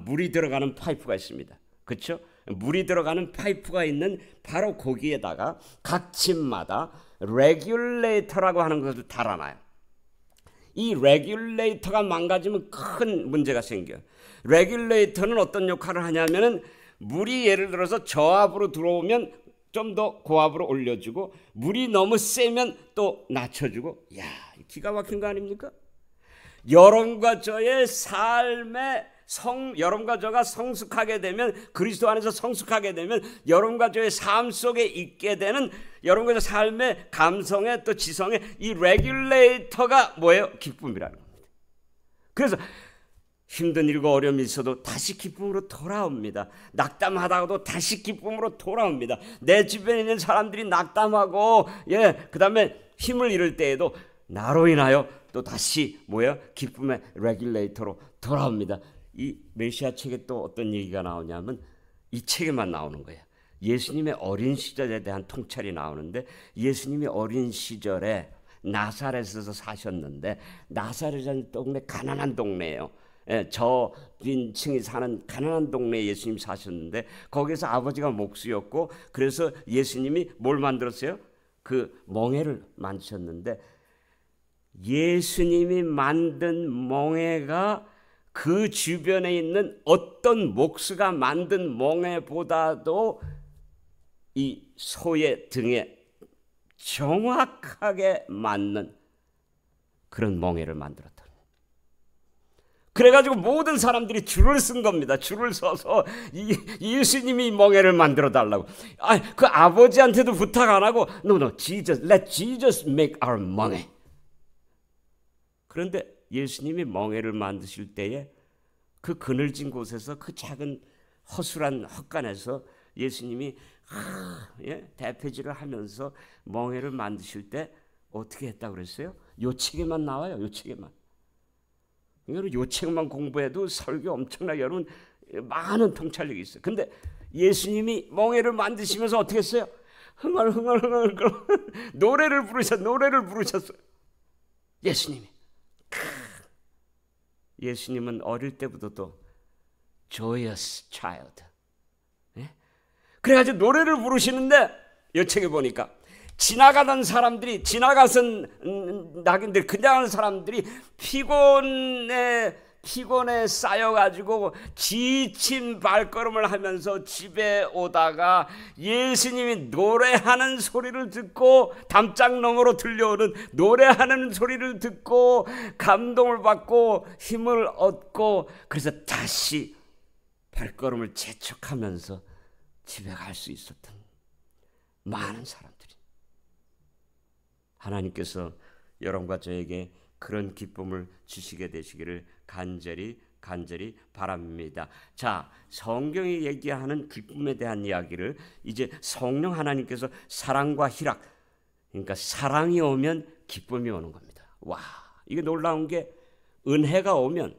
물이 들어가는 파이프가 있습니다. 그렇죠? 물이 들어가는 파이프가 있는 바로 거기에다가 각 집마다 레귤레이터라고 하는 것을 달아놔요. 이 레귤레이터가 망가지면 큰 문제가 생겨요. 레귤레이터는 어떤 역할을 하냐면은 물이 예를 들어서 저압으로 들어오면 좀 더 고압으로 올려주고, 물이 너무 세면 또 낮춰주고. 야, 기가 막힌 거 아닙니까? 여러분과 저의 삶의 여러분과 저가 성숙하게 되면, 그리스도 안에서 성숙하게 되면 여러분과 저의 삶 속에 있게 되는, 여러분과 저 삶의 감성의 또 지성의 이 레귤레이터가 뭐예요? 기쁨이라는 겁니다. 그래서 힘든 일과 어려움이 있어도 다시 기쁨으로 돌아옵니다. 낙담하다가도 다시 기쁨으로 돌아옵니다. 내 주변에 있는 사람들이 낙담하고 그 다음에 힘을 잃을 때에도 나로 인하여 또 다시 기쁨의 레귤레이터로 돌아옵니다. 이 메시아 책에 또 어떤 얘기가 나오냐면 이 책에만 나오는 거예요. 예수님의 어린 시절에 대한 통찰이 나오는데, 예수님이 어린 시절에 나사렛에서 사셨는데, 나사렛이라는 동네 가난한 동네예요. 저빈층이 사는 가난한 동네에 예수님이 사셨는데, 거기서 아버지가 목수였고, 그래서 예수님이 뭘 만들었어요? 그 멍에를 만드셨는데, 예수님이 만든 멍에가 그 주변에 있는 어떤 목수가 만든 멍에보다도 이 소의 등에 정확하게 맞는 그런 멍에를 만들었다. 그래가지고 모든 사람들이 줄을 쓴 겁니다. 줄을 서서 예수님이 멍에를 만들어 달라고. 그 아버지한테도 부탁 안 하고 No, Jesus, let Jesus make our 멍에. 그런데 예수님이 멍에를 만드실 때에 그 그늘진 곳에서, 그 작은 허술한 헛간에서 예수님이 대패질을 하면서 멍에를 만드실 때 어떻게 했다고 그랬어요? 요 책에만 나와요. 요 책에만. 여러분 요 책만 공부해도 설교 엄청나게 여러분 많은 통찰력이 있어요. 근데 예수님이 멍에를 만드시면서 어떻게 했어요? 흥얼흥얼 노래를 부르셨어요. 예수님은 어릴 때부터도 joyous child. 그래가지고 노래를 부르시는데, 이 책에 보니까 지나가던 사람들이, 지나가선 낙인들, 그냥 사람들이 피곤에 쌓여가지고 지친 발걸음을 하면서 집에 오다가 예수님이 노래하는 소리를 듣고, 담장 너머로 들려오는 노래하는 소리를 듣고 감동을 받고 힘을 얻고, 그래서 다시 발걸음을 재촉하면서 집에 갈 수 있었던 많은 사람들이, 하나님께서 여러분과 저에게 그런 기쁨을 주시게 되시기를 간절히 바랍니다. 자, 성경이 얘기하는 기쁨에 대한 이야기를 이제 성령 하나님께서 사랑과 희락, 그러니까 사랑이 오면 기쁨이 오는 겁니다. 와, 이게 놀라운 게, 은혜가 오면,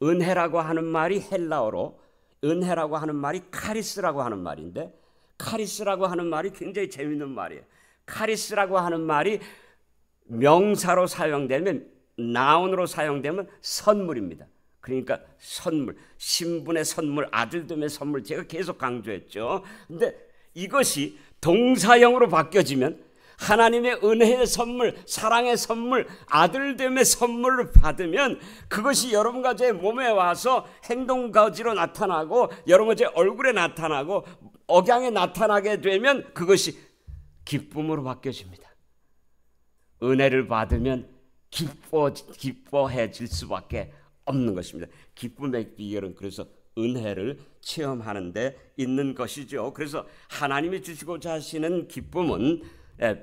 은혜라고 하는 말이 헬라어로, 은혜라고 하는 말이 카리스라고 하는 말인데, 카리스라고 하는 말이 굉장히 재밌는 말이에요. 카리스라고 하는 말이 명사로 사용되면, 나운으로 사용되면 선물입니다. 그러니까 선물, 신분의 선물, 아들됨의 선물, 제가 계속 강조했죠. 근데 이것이 동사형으로 바뀌어지면, 하나님의 은혜의 선물, 사랑의 선물, 아들됨의 선물을 받으면 그것이 여러분과 제 몸에 와서 행동거지로 나타나고, 여러분과 제 얼굴에 나타나고, 억양에 나타나게 되면 그것이 기쁨으로 바뀌어집니다. 은혜를 받으면 기뻐해질 수밖에 없는 것입니다. 기쁨의 비결은 그래서 은혜를 체험하는 데 있는 것이죠. 그래서 하나님이 주시고자 하시는 기쁨은,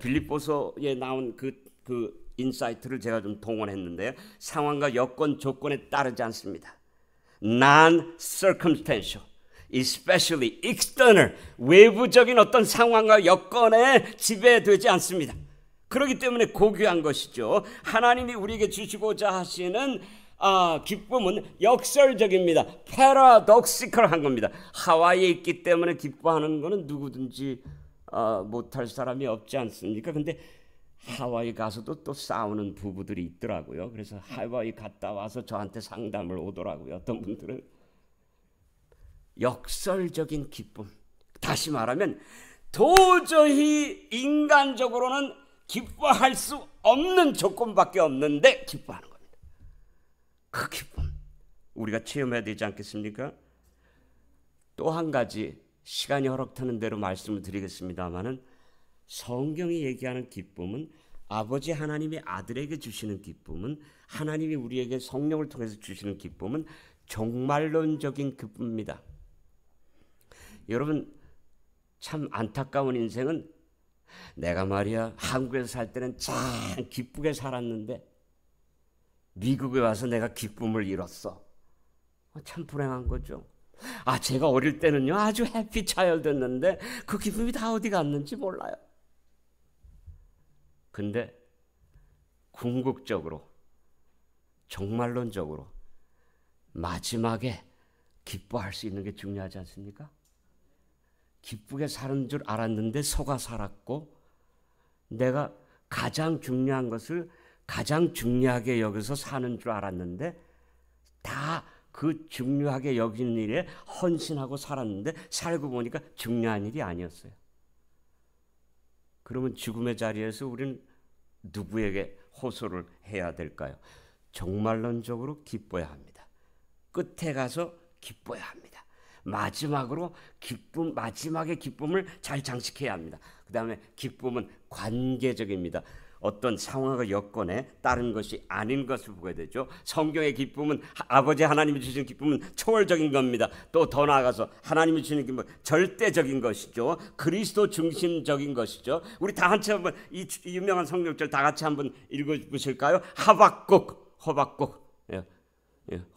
빌립보서에 나온 그 인사이트를 제가 좀 동원했는데요, 상황과 여건, 조건에 따르지 않습니다. Non-circumstantial, especially external, 외부적인 어떤 상황과 여건에 지배되지 않습니다. 그렇기 때문에 고귀한 것이죠. 하나님이 우리에게 주시고자 하시는 기쁨은 역설적입니다. 패러독시컬한 겁니다. 하와이에 있기 때문에 기뻐하는 것은 누구든지 못할 사람이 없지 않습니까? 근데 하와이 가서도 또 싸우는 부부들이 있더라고요. 그래서 하와이 갔다 와서 저한테 상담을 오더라고요. 어떤 분들은 역설적인 기쁨, 다시 말하면 도저히 인간적으로는 기뻐할 수 없는 조건밖에 없는데 기뻐하는 겁니다. 그 기쁨 우리가 체험해야 되지 않겠습니까? 또 한 가지 시간이 허락하는 대로 말씀을 드리겠습니다마는 성경이 얘기하는 기쁨은 아버지 하나님이 아들에게 주시는 기쁨은 하나님이 우리에게 성령을 통해서 주시는 기쁨은 종말론적인 기쁨입니다. 여러분 참 안타까운 인생은 내가 말이야 한국에서 살 때는 참 기쁘게 살았는데 미국에 와서 내가 기쁨을 잃었어. 참 불행한 거죠. 제가 어릴 때는요 아주 해피 차일드였는데 그 기쁨이 다 어디 갔는지 몰라요. 근데 궁극적으로 종말론적으로 마지막에 기뻐할 수 있는 게 중요하지 않습니까? 기쁘게 사는 줄 알았는데 속아 살았고 내가 가장 중요한 것을 가장 중요하게 여기서 사는 줄 알았는데 다 그 중요하게 여기는 일에 헌신하고 살았는데 살고 보니까 중요한 일이 아니었어요. 그러면 죽음의 자리에서 우리는 누구에게 호소를 해야 될까요? 종말론적으로 기뻐야 합니다. 끝에 가서 기뻐야 합니다. 마지막으로 마지막의 기쁨을 잘 장식해야 합니다. 그 다음에 기쁨은 관계적입니다. 어떤 상황과 여건에 따른 것이 아닌 것을 보게 되죠. 성경의 기쁨은 아버지 하나님이 주신 기쁨은 초월적인 겁니다. 또 더 나아가서 하나님이 주시는 기쁨은 절대적인 것이죠. 그리스도 중심적인 것이죠. 우리 다 같이 한번 이 유명한 성경절 다 같이 한번 읽어보실까요? 호박국.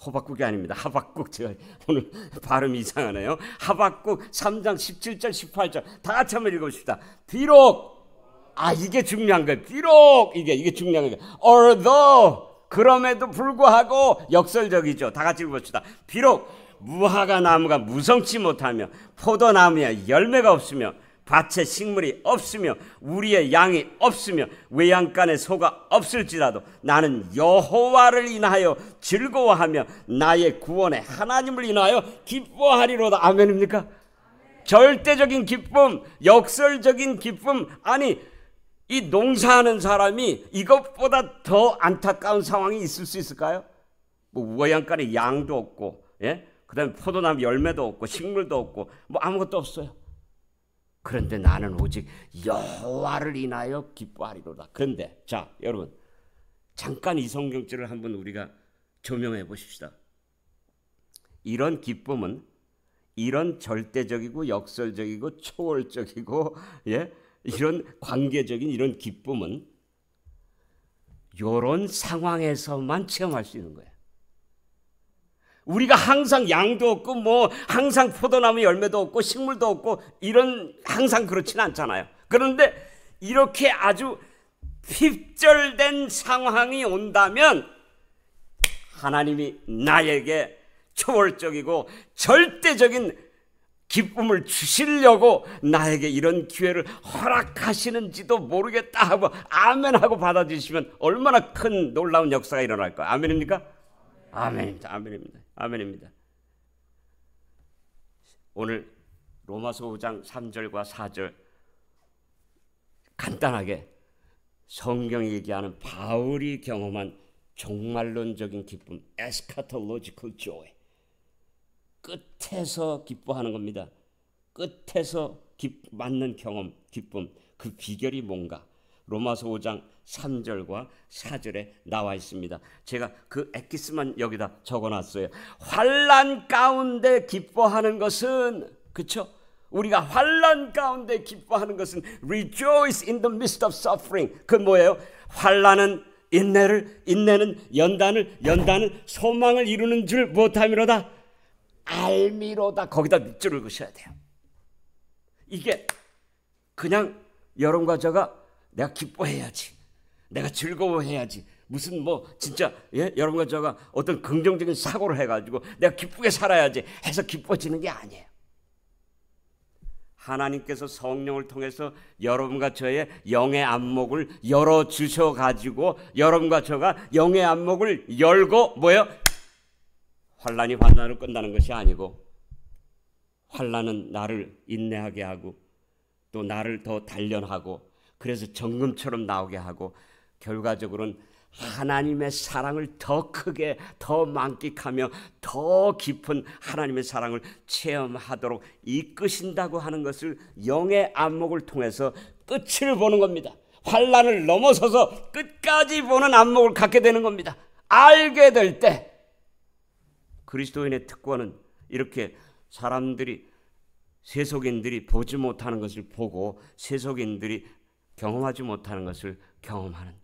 호박국이 아닙니다. 하박국. 제가 오늘 발음이 이상하네요. 하박국 3장 17절 18절 다 같이 한번 읽어봅시다. 비록 이게 중요한 거예요. 비록 이게 중요한 거예요. Although 그럼에도 불구하고 역설적이죠. 다 같이 읽어봅시다. 비록 무화과 나무가 무성치 못하며 포도나무에 열매가 없으며 밭에 식물이 없으며 우리의 양이 없으며 외양간에 소가 없을지라도 나는 여호와를 인하여 즐거워하며 나의 구원의 하나님을 인하여 기뻐하리로다. 아멘입니까? 절대적인 기쁨, 역설적인 기쁨. 이 농사하는 사람이 이것보다 더 안타까운 상황이 있을 수 있을까요? 외양간에 양도 없고, 그 다음에 포도나무 열매도 없고 식물도 없고 아무것도 없어요. 그런데 나는 오직 여호와를 인하여 기뻐하리로다. 그런데 자 여러분 잠깐 이 성경절을 한번 우리가 조명해 보십시다. 이런 기쁨은 이런 절대적이고 역설적이고 초월적이고 이런 관계적인 이런 기쁨은 이런 상황에서만 체험할 수 있는 거예요. 우리가 항상 양도 없고 항상 포도나무 열매도 없고 식물도 없고 이런 항상 그렇지는 않잖아요. 그런데 이렇게 아주 핍절된 상황이 온다면 하나님이 나에게 초월적이고 절대적인 기쁨을 주시려고 나에게 이런 기회를 허락하시는지도 모르겠다 하고 아멘 하고 받아주시면 얼마나 큰 놀라운 역사가 일어날까요? 아멘입니까? 아멘입니다. 오늘 로마서 5장 3절과 4절 간단하게 성경이 얘기하는 바울이 경험한 종말론적인 기쁨, eschatological joy. 끝에서 기뻐하는 겁니다. 끝에서 맞는 경험, 기쁨, 그 비결이 뭔가? 로마서 5장 3절과 4절에 나와 있습니다. 제가 그 엑기스만 여기다 적어놨어요. 환난 가운데 기뻐하는 것은, 그렇죠? 우리가 환난 가운데 기뻐하는 것은 rejoice in the midst of suffering. 그 뭐예요? 환난은 인내는 연단은 소망을 이루는 줄 못함이로다. 알미로다. 거기다 밑줄을 그셔야 돼요. 이게 그냥 여러분과 제가 내가 기뻐해야지. 내가 즐거워해야지. 무슨 뭐 진짜 여러분과 저가 어떤 긍정적인 사고를 해가지고 내가 기쁘게 살아야지 해서 기뻐지는 게 아니에요. 하나님께서 성령을 통해서 여러분과 저의 영의 안목을 열어주셔가지고 여러분과 저가 영의 안목을 열고 뭐예요? 환난이 환난으로 끝나는 것이 아니고 환난은 나를 인내하게 하고 또 나를 더 단련하고 그래서 정금처럼 나오게 하고 결과적으로는 하나님의 사랑을 더 크게 더 만끽하며 더 깊은 하나님의 사랑을 체험하도록 이끄신다고 하는 것을 영의 안목을 통해서 끝을 보는 겁니다. 환난을 넘어서서 끝까지 보는 안목을 갖게 되는 겁니다. 알게 될 때 그리스도인의 특권은 이렇게 사람들이 세속인들이 보지 못하는 것을 보고 세속인들이 경험하지 못하는 것을 경험하는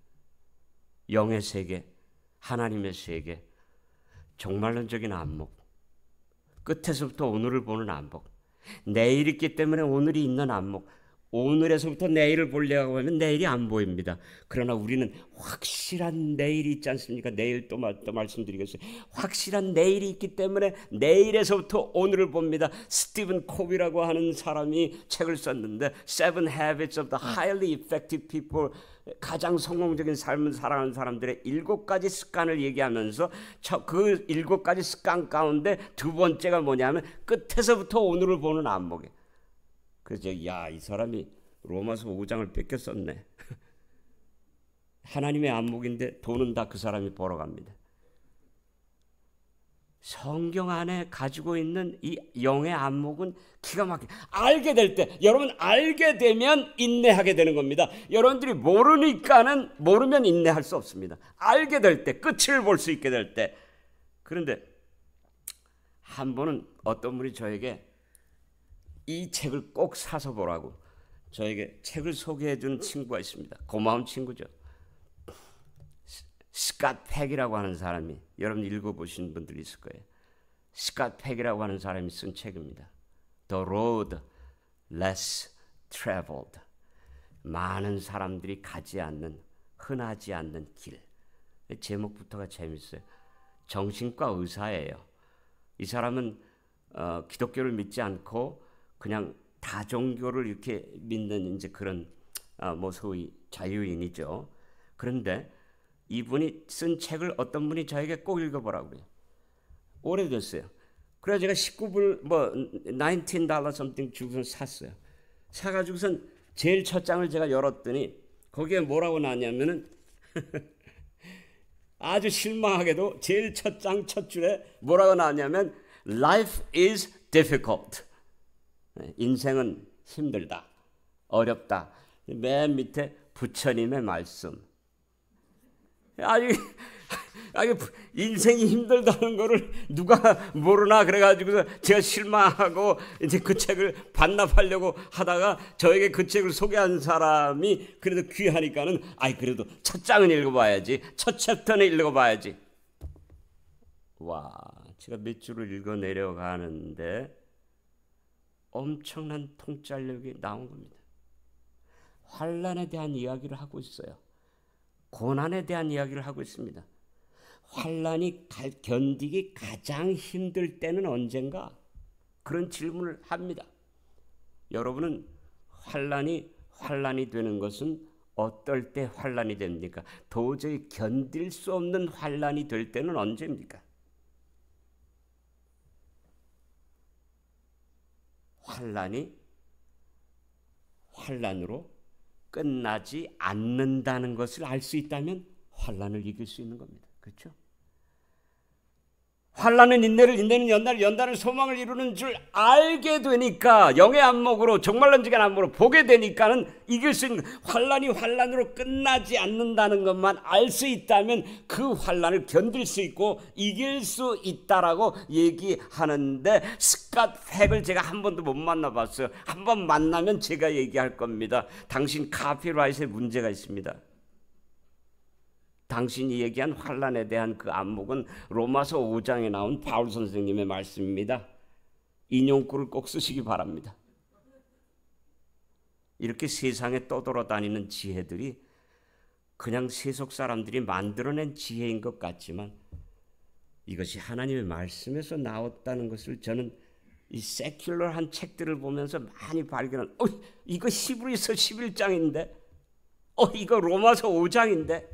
영의 세계, 하나님의 세계, 종말론적인 안목, 끝에서부터 오늘을 보는 안목, 내일 있기 때문에 오늘이 있는 안목, 오늘에서부터 내일을 보려고 하면 내일이 안 보입니다. 그러나 우리는 확실한 내일이 있지 않습니까? 내일 또 말씀드리겠어요. 확실한 내일이 있기 때문에 내일에서부터 오늘을 봅니다. 스티븐 코비라고 하는 사람이 책을 썼는데 Seven Habits of the Highly Effective People, 가장 성공적인 삶을 살아가는 사람들의 7가지 습관을 얘기하면서 그 7가지 습관 가운데 두 번째가 뭐냐면 끝에서부터 오늘을 보는 안목이에요. 그래서 이 사람이 로마서 5장을 뺏겨 썼네. 하나님의 안목인데 돈은 다 그 사람이 벌어갑니다. 성경 안에 가지고 있는 이 영의 안목은 기가 막히게 알게 될 때, 여러분 알게 되면 인내하게 되는 겁니다. 여러분들이 모르면 인내할 수 없습니다. 알게 될 때, 끝을 볼 수 있게 될 때. 그런데 한 번은 어떤 분이 저에게 이 책을 꼭 사서 보라고 저에게 책을 소개해 준 친구가 있습니다. 고마운 친구죠. 스캇 팩이라고 하는 사람이, 여러분 읽어보신 분들이 있을 거예요. 스캇 팩이라고 하는 사람이 쓴 책입니다. The Road Less Traveled. 많은 사람들이 가지 않는, 흔하지 않는 길. 제목부터가 재밌어요. 정신과 의사예요. 이 사람은 기독교를 믿지 않고 그냥 다종교를 이렇게 믿는 이제 그런 뭐 소위 자유인이죠. 그런데 이분이 쓴 책을 어떤 분이 저에게 꼭 읽어보라고요. 오래됐어요. 그래서 제가 19불 뭐 $19 something 주고선 샀어요. 사가지고선 제일 첫 장을 제가 열었더니 거기에 뭐라고 나왔냐면은 아주 실망하게도 제일 첫 장 첫 줄에 뭐라고 나왔냐면 Life is difficult. 인생은 힘들다, 어렵다. 맨 밑에 부처님의 말씀. 아니 인생이 힘들다는 거를 누가 모르나 그래가지고 제가 실망하고 이제 그 책을 반납하려고 하다가 저에게 그 책을 소개한 사람이 그래도 귀하니까는 그래도 첫 장은 읽어봐야지, 첫 챕터는 읽어봐야지. 와, 제가 몇 줄을 읽어 내려가는데 엄청난 통찰력이 나온 겁니다. 환난에 대한 이야기를 하고 있어요. 고난에 대한 이야기를 하고 있습니다. 환난이 견디기 가장 힘들 때는 언젠가? 그런 질문을 합니다. 여러분은 환난이 되는 것은 어떨 때 환난이 됩니까? 도저히 견딜 수 없는 환난이 될 때는 언제입니까? 환난이 환난으로 끝나지 않는다는 것을 알 수 있다면 환난을 이길 수 있는 겁니다. 그렇죠? 환난은 인내를, 인내는 연단을, 연단은 소망을 이루는 줄 알게 되니까 영의 안목으로, 종말론적인 안목으로 보게 되니까는 이길 수 있는, 환난이 환난으로 끝나지 않는다는 것만 알 수 있다면 그 환난을 견딜 수 있고 이길 수 있다라고 얘기하는데, 스캇 팩을 제가 한 번도 못 만나봤어요. 한 번 만나면 제가 얘기할 겁니다. 당신 카피라이트에 문제가 있습니다. 당신이 얘기한 환난에 대한 그 안목은 로마서 5장에 나온 바울 선생님의 말씀입니다. 인용구를 꼭 쓰시기 바랍니다. 이렇게 세상에 떠돌아다니는 지혜들이 그냥 세속 사람들이 만들어낸 지혜인 것 같지만 이것이 하나님의 말씀에서 나왔다는 것을 저는 이 세큘러한 책들을 보면서 많이 발견한, 이거 히브리서 11장인데, 이거 로마서 5장인데,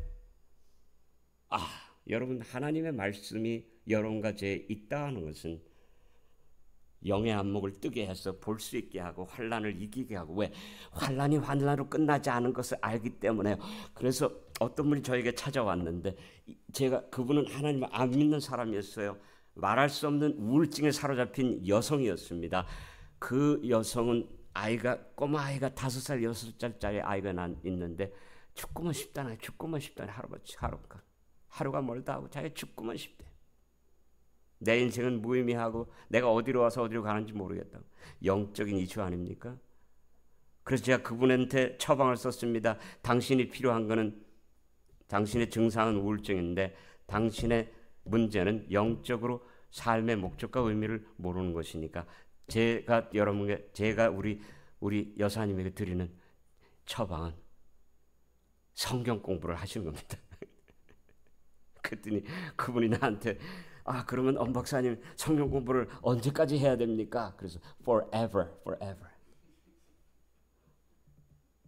여러분, 하나님의 말씀이 여러분과 제 있다 하는 것은 영의 안목을 뜨게 해서 볼 수 있게 하고 환난을 이기게 하고, 왜? 환난이 환난으로 끝나지 않은 것을 알기 때문에요. 그래서 어떤 분이 저에게 찾아왔는데, 그분은 하나님을 안 믿는 사람이었어요. 말할 수 없는 우울증에 사로잡힌 여성이었습니다. 그 여성은 꼬마 아이가 5살, 6살짜리 아이가 있는데 죽고만 싶다네. 하루가 멀다 하고 자기가 죽고만 싶대. 내 인생은 무의미하고 내가 어디로 와서 어디로 가는지 모르겠다. 영적인 이슈 아닙니까? 그래서 제가 그분한테 처방을 썼습니다. 당신이 필요한 거는, 당신의 증상은 우울증인데 당신의 문제는 영적으로 삶의 목적과 의미를 모르는 것이니까 제가 우리 여사님에게 드리는 처방은 성경 공부를 하시는 겁니다. 그랬더니 그분이 나한테 그러면 엄 박사님 성경 공부를 언제까지 해야 됩니까? 그래서 forever.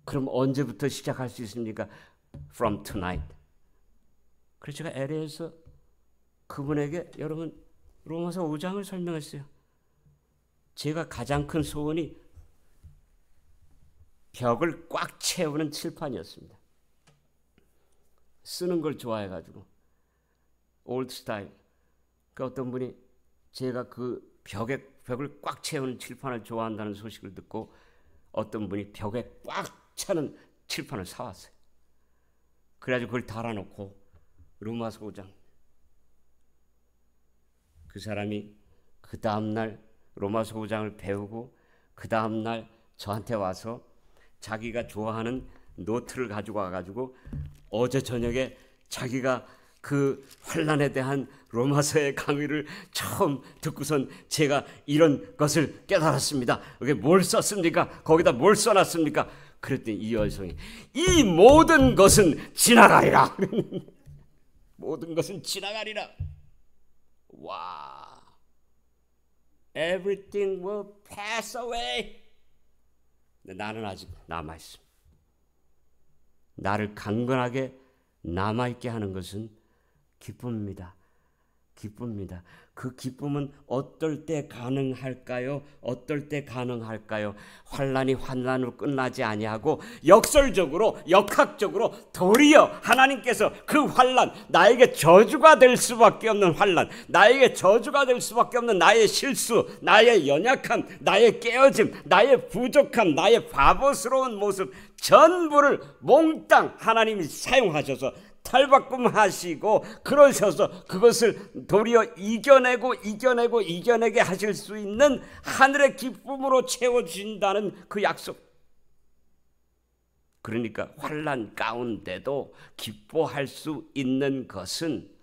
그럼 언제부터 시작할 수 있습니까? From tonight. 그래서 제가 LA에서 그분에게 여러분 로마서 5장을 설명했어요. 제가 가장 큰 소원이 벽을 꽉 채우는 칠판이었습니다. 쓰는 걸 좋아해가지고 올드 스타일. 그 어떤 분이 제가 그 벽을 꽉 채우는 칠판을 좋아한다는 소식을 듣고 어떤 분이 벽에 꽉 차는 칠판을 사왔어요. 그래가지고 그걸 달아놓고 로마서 5장. 그 사람이 그 다음날 로마서 5장을 배우고 그 다음날 저한테 와서 자기가 좋아하는 노트를 가지고 와가지고 어제 저녁에 자기가 그 환난에 대한 로마서의 강의를 처음 듣고선 제가 이런 것을 깨달았습니다. 여기 뭘 썼습니까? 거기다 뭘 써놨습니까? 그랬더니 이 여성이 이 모든 것은 지나가리라. 모든 것은 지나가리라. 와, everything will pass away. 나는 아직 남아있습니다. 나를 강건하게 남아있게 하는 것은 기쁨입니다. 그 기쁨은 어떨 때 가능할까요? 환난이 환난으로 끝나지 아니하고 역설적으로, 역학적으로 도리어 하나님께서 그 환난, 나에게 저주가 될 수밖에 없는 환난, 나에게 저주가 될 수밖에 없는 나의 실수, 나의 연약함, 나의 깨어짐, 나의 부족함, 나의 바보스러운 모습 전부를 몽땅 하나님이 사용하셔서 탈바꿈하시고 그러셔서 그것을 도리어 이겨내게 하실 수 있는 하늘의 기쁨으로 채워주신다는 그 약속. 그러니까 환난 가운데도 기뻐할 수 있는 것은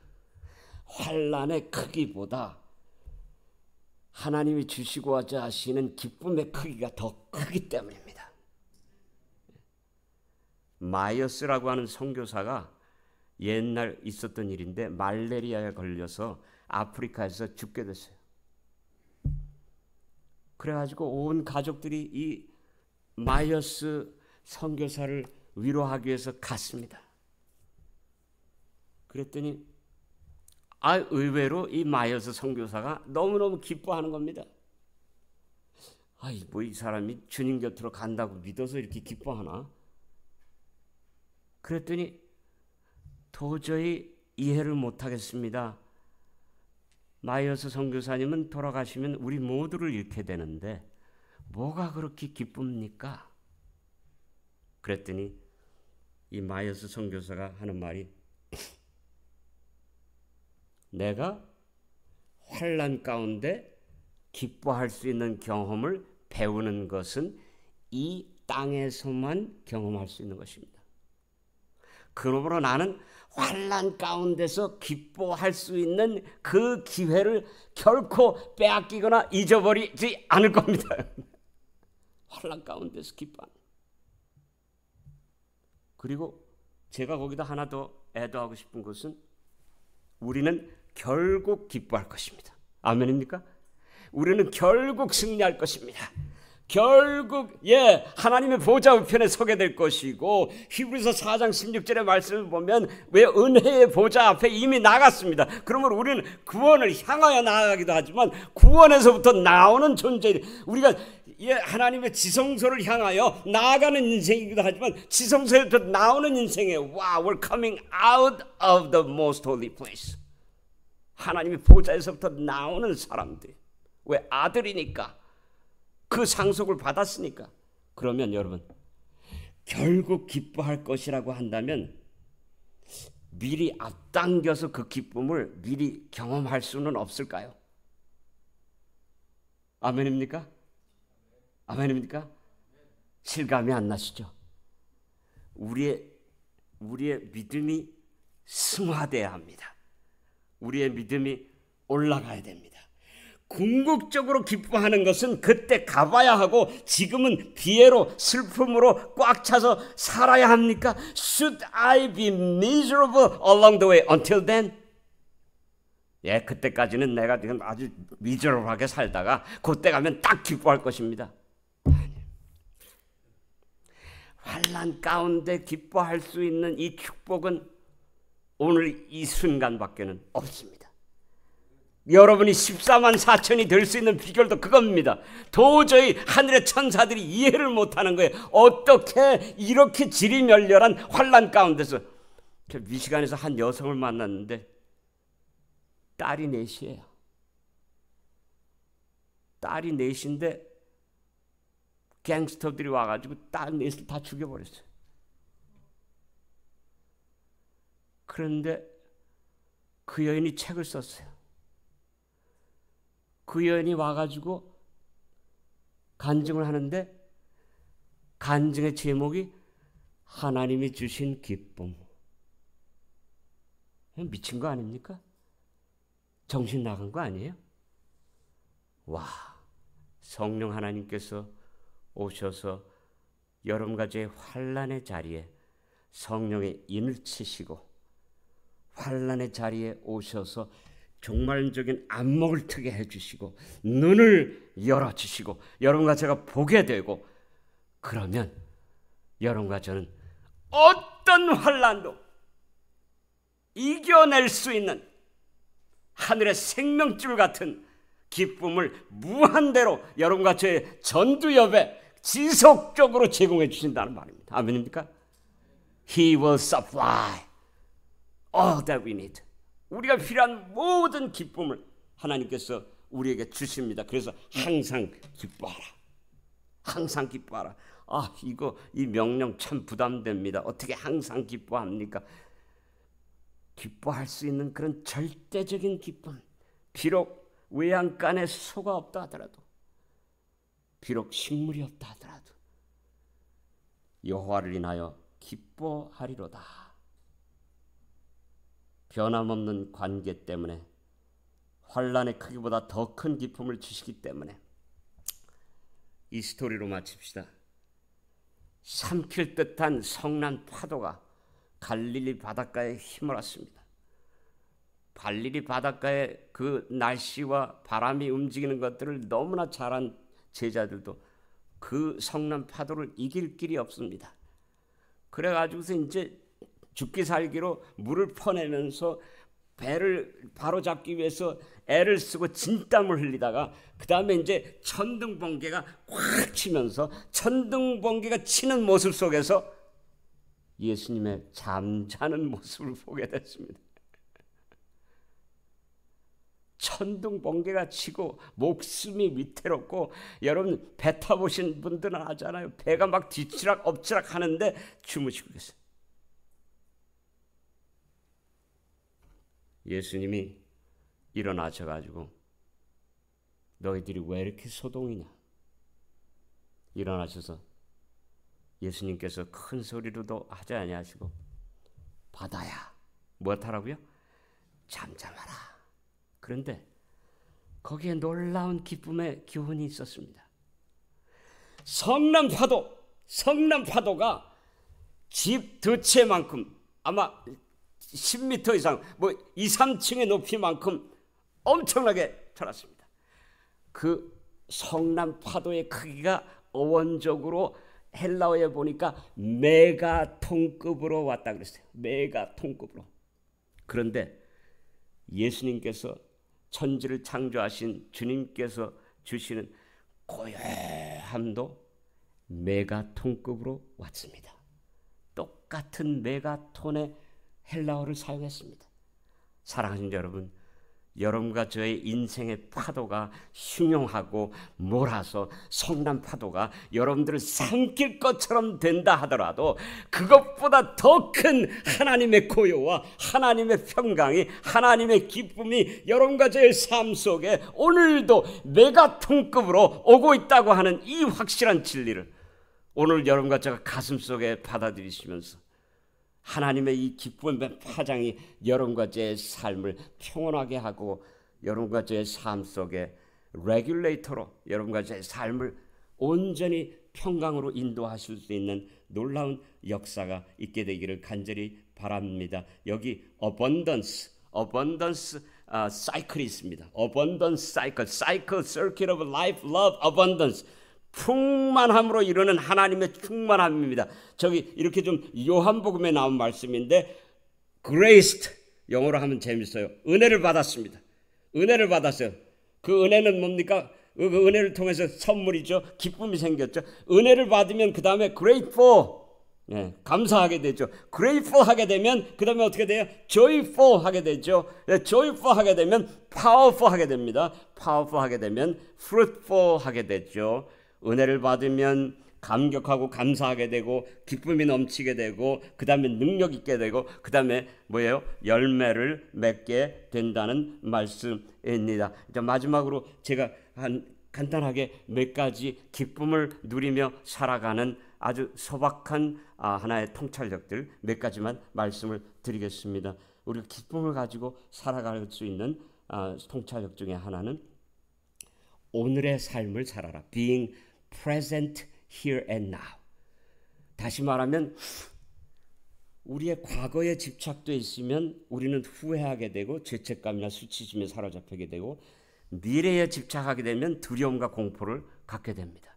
환난의 크기보다 하나님이 주시고자 하시는 기쁨의 크기가 더 크기 때문입니다. 마이어스라고 하는 선교사가 옛날 있었던 일인데 말레리아에 걸려서 아프리카에서 죽게 됐어요. 그래가지고 온 가족들이 이 마이어스 선교사를 위로하기 위해서 갔습니다. 그랬더니 의외로 이 마이어스 선교사가 너무너무 기뻐하는 겁니다. 뭐 이 사람이 주님 곁으로 간다고 믿어서 이렇게 기뻐하나? 그랬더니 도저히 이해를 못하겠습니다. 마이어스 선교사님은 돌아가시면 우리 모두를 잃게 되는데 뭐가 그렇게 기쁩니까? 그랬더니 이 마이어스 선교사가 하는 말이 내가 환난 가운데 기뻐할 수 있는 경험을 배우는 것은 이 땅에서만 경험할 수 있는 것입니다. 그러므로 나는 환난 가운데서 기뻐할 수 있는 그 기회를 결코 빼앗기거나 잊어버리지 않을 겁니다. 환난 가운데서 기뻐하는. 그리고 제가 거기다 하나 더 애도하고 싶은 것은 우리는 결국 기뻐할 것입니다. 아멘입니까? 우리는 결국 승리할 것입니다. 결국 하나님의 보좌 우편에 서게 될 것이고, 히브리서 4장 16절의 말씀을 보면 왜 은혜의 보좌 앞에 이미 나갔습니다. 그러면 우리는 구원을 향하여 나아가기도 하지만 구원에서부터 나오는 존재, 우리가 하나님의 지성소를 향하여 나아가는 인생이기도 하지만 지성소에서 나오는 인생에 wow, we're coming out of the most holy place. 하나님의 보좌에서부터 나오는 사람들. 왜? 아들이니까, 그 상속을 받았으니까. 그러면 여러분, 결국 기뻐할 것이라고 한다면 미리 앞당겨서 그 기쁨을 미리 경험할 수는 없을까요? 아멘입니까? 아멘입니까? 실감이 안 나시죠? 우리의 믿음이 승화돼야 합니다. 우리의 믿음이 올라가야 됩니다. 궁극적으로 기뻐하는 것은 그때 가봐야 하고, 지금은 비애로 슬픔으로 꽉 차서 살아야 합니까? Should I be miserable along the way until then? 그때까지는 내가 지금 아주 미저러블하게 살다가 그때 가면 딱 기뻐할 것입니다. 환난 가운데 기뻐할 수 있는 이 축복은 오늘 이 순간밖에는 없습니다. 여러분이 14만 4천이 될 수 있는 비결도 그겁니다. 도저히 하늘의 천사들이 이해를 못하는 거예요. 어떻게 이렇게 질이 멸렬한 환난 가운데서. 저 미시간에서 한 여성을 만났는데 딸이 넷이에요. 딸이 넷인데 갱스터들이 와가지고 딸 넷을 다 죽여버렸어요. 그런데 그 여인이 책을 썼어요. 그 여인이 와가지고 간증을 하는데 간증의 제목이 하나님이 주신 기쁨. 미친 거 아닙니까? 정신 나간 거 아니에요? 와, 성령 하나님께서 오셔서 여러분 가지의 환난의 자리에 성령의 인을 치시고, 환난의 자리에 오셔서 종말적인 안목을 트게 해주시고 눈을 열어주시고 여러분과 제가 보게 되고, 그러면 여러분과 저는 어떤 환난도 이겨낼 수 있는 하늘의 생명줄 같은 기쁨을 무한대로 여러분과 저의 전두엽에 지속적으로 제공해 주신다는 말입니다. 아멘입니까? He will supply all that we need. 우리가 필요한 모든 기쁨을 하나님께서 우리에게 주십니다. 그래서 항상 기뻐하라. 항상 기뻐하라. 이 명령 참 부담됩니다. 어떻게 항상 기뻐합니까? 기뻐할 수 있는 그런 절대적인 기쁨. 비록 외양간에 소가 없다 하더라도, 비록 식물이 없다 하더라도 여호와를 인하여 기뻐하리로다. 변함없는 관계 때문에, 환난의 크기보다 더 큰 기쁨을 주시기 때문에. 이 스토리로 마칩시다. 삼킬 듯한 성난 파도가 갈릴리 바닷가에 휘몰았습니다. 갈릴리 바닷가의 그 날씨와 바람이 움직이는 것들을 너무나 잘한 제자들도 그 성난 파도를 이길 길이 없습니다. 그래가지고서 이제 죽기 살기로 물을 퍼내면서 배를 바로잡기 위해서 애를 쓰고 진땀을 흘리다가, 그 다음에 이제 천둥번개가 꽉 치면서 천둥번개가 치는 모습 속에서 예수님의 잠자는 모습을 보게 됐습니다. 천둥번개가 치고 목숨이 위태롭고, 여러분 배 타보신 분들은 아잖아요. 배가 막 뒤치락 엎치락 하는데 주무시고 계세요. 예수님이 일어나셔가지고 너희들이 왜 이렇게 소동이냐? 일어나셔서 예수님께서 큰 소리로도 하지 아니하시고 바다야 무엇하라고요? 잠잠하라. 그런데 거기에 놀라운 기쁨의 교훈이 있었습니다. 성난 파도가 집 2채만큼 아마 10m 이상 뭐 2, 3층의 높이만큼 엄청나게 자랐습니다. 그 성난 파도의 크기가 어원적으로 헬라어에 보니까 메가톤급으로 왔다 그랬어요. 메가톤급으로. 그런데 예수님께서 천지를 창조하신 주님께서 주시는 고요함도 메가톤급으로 왔습니다. 똑같은 메가톤의 헬라어를 사용했습니다. 사랑하는 여러분, 여러분과 저의 인생의 파도가 흉용하고 몰아서 성난 파도가 여러분들을 삼킬 것처럼 된다 하더라도 그것보다 더 큰 하나님의 고요와 하나님의 평강이, 하나님의 기쁨이 여러분과 저의 삶 속에 오늘도 메가톤급으로 오고 있다고 하는 이 확실한 진리를 오늘 여러분과 제가 가슴속에 받아들이시면서 하나님의 이 기쁨의 파장이 여러분과 제 삶을 평온하게 하고 여러분과 제 삶 속에 레귤레이터로 여러분과 제 삶을 온전히 평강으로 인도하실 수 있는 놀라운 역사가 있게 되기를 간절히 바랍니다. 여기 abundance 사이클이 있습니다. abundance cycle, circuit of life, love, abundance. 충만함으로 이루는 하나님의 충만함입니다. 저기 이렇게 좀 요한복음에 나온 말씀인데 graced, 영어로 하면 재밌어요. 은혜를 받았습니다. 은혜를 받았어요. 그 은혜는 뭡니까? 그 은혜를 통해서 선물이죠. 기쁨이 생겼죠. 은혜를 받으면 그 다음에 grateful, 감사하게 되죠. grateful 하게 되면 그 다음에 어떻게 돼요? joyful 하게 되죠. joyful 하게 되면 powerful 하게 됩니다. powerful 하게 되면 fruitful 하게 되죠. 은혜를 받으면 감격하고 감사하게 되고 기쁨이 넘치게 되고 그 다음에 능력 있게 되고 그 다음에 뭐예요? 열매를 맺게 된다는 말씀입니다. 이제 마지막으로 제가 간단하게 몇 가지 기쁨을 누리며 살아가는 아주 소박한 하나의 통찰력들 몇 가지만 말씀을 드리겠습니다. 우리가 기쁨을 가지고 살아갈 수 있는 통찰력 중에 하나는 오늘의 삶을 살아라. Being present here and now. 다시 말하면 우리의 과거에 집착돼 있으면 우리는 후회하게 되고 죄책감이나 수치심에 사로잡히게 되고 미래에 집착하게 되면 두려움과 공포를 갖게 됩니다.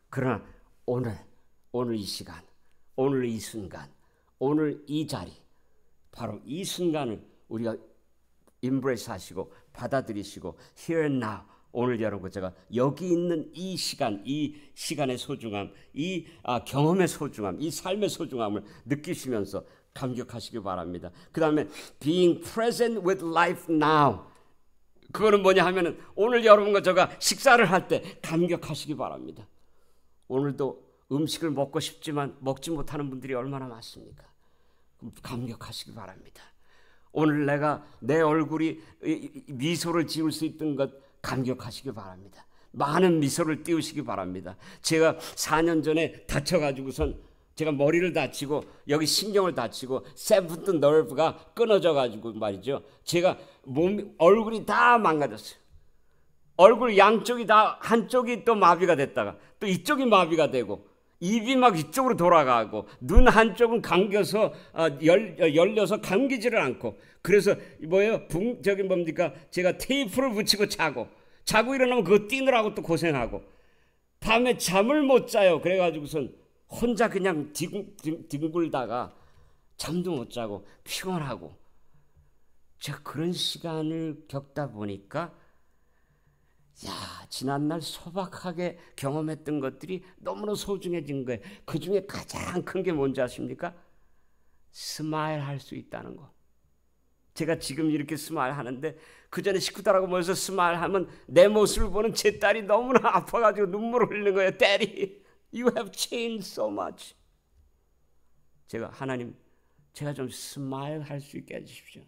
그러나 오늘 이 시간, 오늘 이 순간, 오늘 이 자리, 바로 이 순간을 우리가 embrace 하시고 받아들이시고 here and now, 오늘 여러분 제가 여기 있는 이 시간의 소중함, 이 경험의 소중함, 이 삶의 소중함을 느끼시면서 감격하시기 바랍니다. 그 다음에 being present with life now. 그거는 뭐냐 하면은 오늘 여러분과 제가 식사를 할 때 감격하시기 바랍니다. 오늘도 음식을 먹고 싶지만 먹지 못하는 분들이 얼마나 많습니까? 감격하시기 바랍니다. 오늘 내가 내 얼굴이 미소를 지을 수 있던 것 감격하시기 바랍니다. 많은 미소를 띄우시기 바랍니다. 제가 4년 전에 다쳐가지고선 제가 머리를 다치고 여기 신경을 다치고 세븐th 너브가 끊어져가지고 말이죠. 제가 얼굴이 다 망가졌어요. 얼굴 양쪽이 다 한쪽이 또 마비가 됐다가 또 이쪽이 마비가 되고 입이 막 이쪽으로 돌아가고 눈 한쪽은 감겨서 열려서 감기지를 않고 그래서 뭐예요? 저기 뭡니까? 제가 테이프를 붙이고 자고 일어나면 그거 띄느라고 또 고생하고 밤에 잠을 못 자요. 그래가지고선 혼자 그냥 뒹굴다가 잠도 못 자고 피곤하고 제가 그런 시간을 겪다 보니까 지난날 소박하게 경험했던 것들이 너무나 소중해진 거예요. 그 중에 가장 큰 게 뭔지 아십니까? 스마일 할 수 있다는 거. 제가 지금 이렇게 스마일 하는데 그 전에 식구들하고 모여서 스마일 하면 내 모습을 보는 제 딸이 너무나 아파가지고 눈물을 흘리는 거예요. Daddy, you have changed so much. 하나님, 제가 좀 스마일 할 수 있게 해주십시오.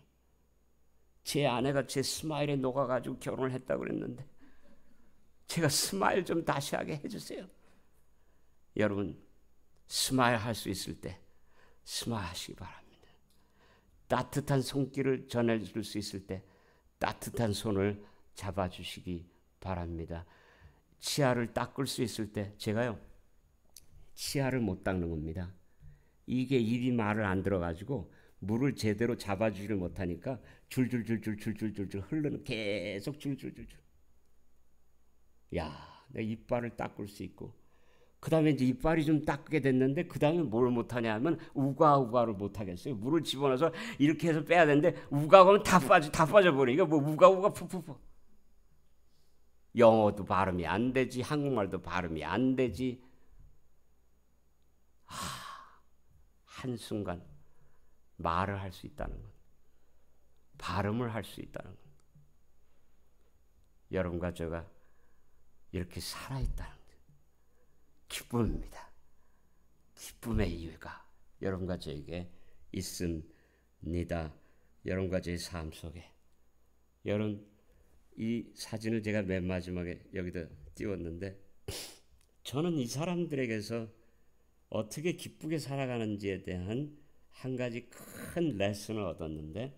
제 아내가 제 스마일에 녹아가지고 결혼을 했다고 그랬는데 제가 스마일 좀 다시 하게 해주세요. 여러분, 스마일 할 수 있을 때 스마일 하시기 바랍니다. 따뜻한 손길을 전해줄 수 있을 때 따뜻한 손을 잡아주시기 바랍니다. 치아를 닦을 수 있을 때 제가요 치아를 못 닦는 겁니다. 이게 입이 말을 안 들어가지고 물을 제대로 잡아주지를 못하니까 줄줄줄줄줄줄줄 흐르는 계속 줄줄줄줄. 야, 내 이빨을 닦을 수 있고 그 다음에 이제 이빨이 좀 닦게 됐는데 그 다음에 뭘 못하냐 하면 우가우가를 못하겠어요. 물을 집어넣어서 이렇게 해서 빼야 되는데 우가우가면 다 빠져버리니까 뭐 우가우가 푸푸푸. 영어도 발음이 안 되지, 한국말도 발음이 안 되지. 한순간 말을 할 수 있다는 것, 발음을 할 수 있다는 것, 여러분과 제가 이렇게 살아있다는 것, 기쁨입니다. 기쁨의 이유가 여러분과 저에게 있습니다. 여러분과 저의 삶 속에. 여러분, 이 사진을 제가 맨 마지막에 여기다 띄웠는데 저는 이 사람들에게서 어떻게 기쁘게 살아가는지에 대한 한 가지 큰 레슨을 얻었는데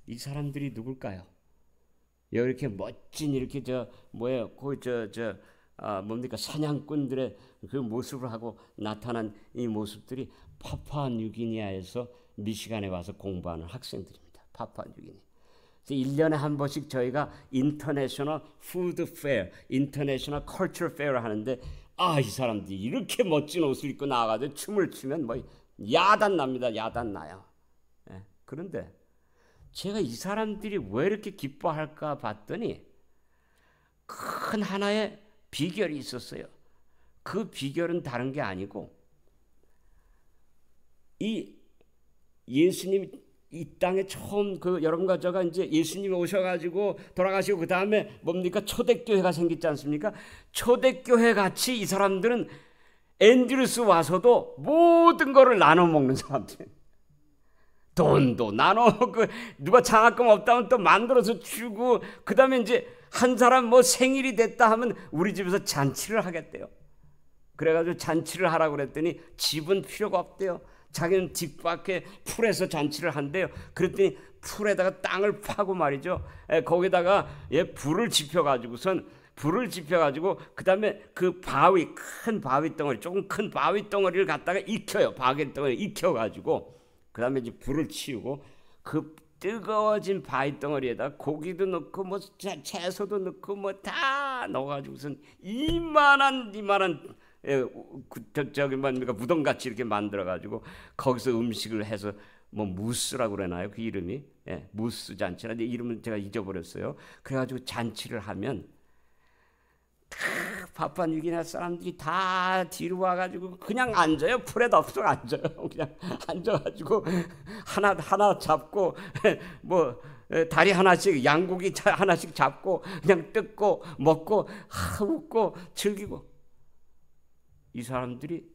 이 사람들이 누굴까요? 이렇게 멋진 이렇게 뭡니까 사냥꾼들의 그 모습을 하고 나타난 이 모습들이 파푸아뉴기니아에서 미시간에 와서 공부하는 학생들입니다. 파푸아뉴기니. 1년에 한 번씩 저희가 인터내셔널 푸드 페어, 인터내셔널 컬처 페어를 하는데 이 사람들이 이렇게 멋진 옷을 입고 나와가지고 춤을 추면 뭐 야단 납니다. 야단 나요. 예, 그런데 제가 이 사람들이 왜 이렇게 기뻐할까 봤더니 큰 하나의 비결이 있었어요. 그 비결은 다른 게 아니고 이 예수님 이 땅에 처음 여러분과 저가 이제 예수님이 오셔가지고 돌아가시고 그 다음에 뭡니까 초대교회가 생겼지 않습니까? 초대교회 같이 이 사람들은 앤드루스 와서도 모든 거를 나눠 먹는 사람들. 돈도 나눠 누가 장학금 없다면 또 만들어서 주고 그 다음에 이제 한 사람 뭐 생일이 됐다 하면 우리 집에서 잔치를 하겠대요. 그래가지고 잔치를 하라고 그랬더니 집은 필요가 없대요. 자기는 뒷밖에 풀에서 잔치를 한대요. 그랬더니 풀에다가 땅을 파고 말이죠. 거기다가 불을 지펴가지고선 그 다음에 그 바위 큰 바위 덩어리 조금 큰 바위 덩어리를 갖다가 익혀요. 바위 덩어리 익혀가지고 그 다음에 이제 불을 치우고 그 뜨거워진 바위 덩어리에다 고기도 넣고 뭐 채소도 넣고 뭐 다 넣어가지고선 이만한 저기 뭡니까 무덤같이 이렇게 만들어가지고 거기서 음식을 해서 뭐 무스라고 그러나요? 그 이름이 무스 잔치라 이름은 제가 잊어버렸어요. 그래가지고 잔치를 하면 파푸아뉴기니아 사람들이 다 뒤로 와가지고 그냥 앉아요. 풀에도 없어 앉아요. 그냥 앉아가지고 하나 잡고 뭐 다리 하나씩 양고기 하나씩 잡고 그냥 뜯고 먹고 웃고 즐기고. 이 사람들이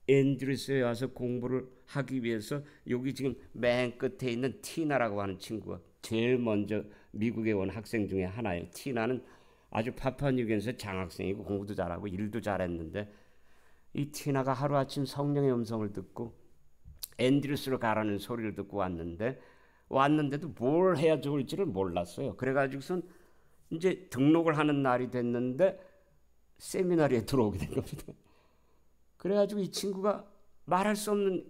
앤드루스에 와서 공부를 하기 위해서 여기 지금 맨 끝에 있는 티나라고 하는 친구가 제일 먼저 미국에 온 학생 중에 하나예요. 티나는 아주 파푸아뉴기니아에서 장학생이고 공부도 잘하고 일도 잘했는데 이 티나가 하루아침 성령의 음성을 듣고 앤드루스로 가라는 소리를 듣고 왔는데도 뭘 해야 좋을지를 몰랐어요. 그래가지고선 이제 등록을 하는 날이 됐는데 세미나리에 들어오게 된 겁니다. 그래가지고 이 친구가 말할 수 없는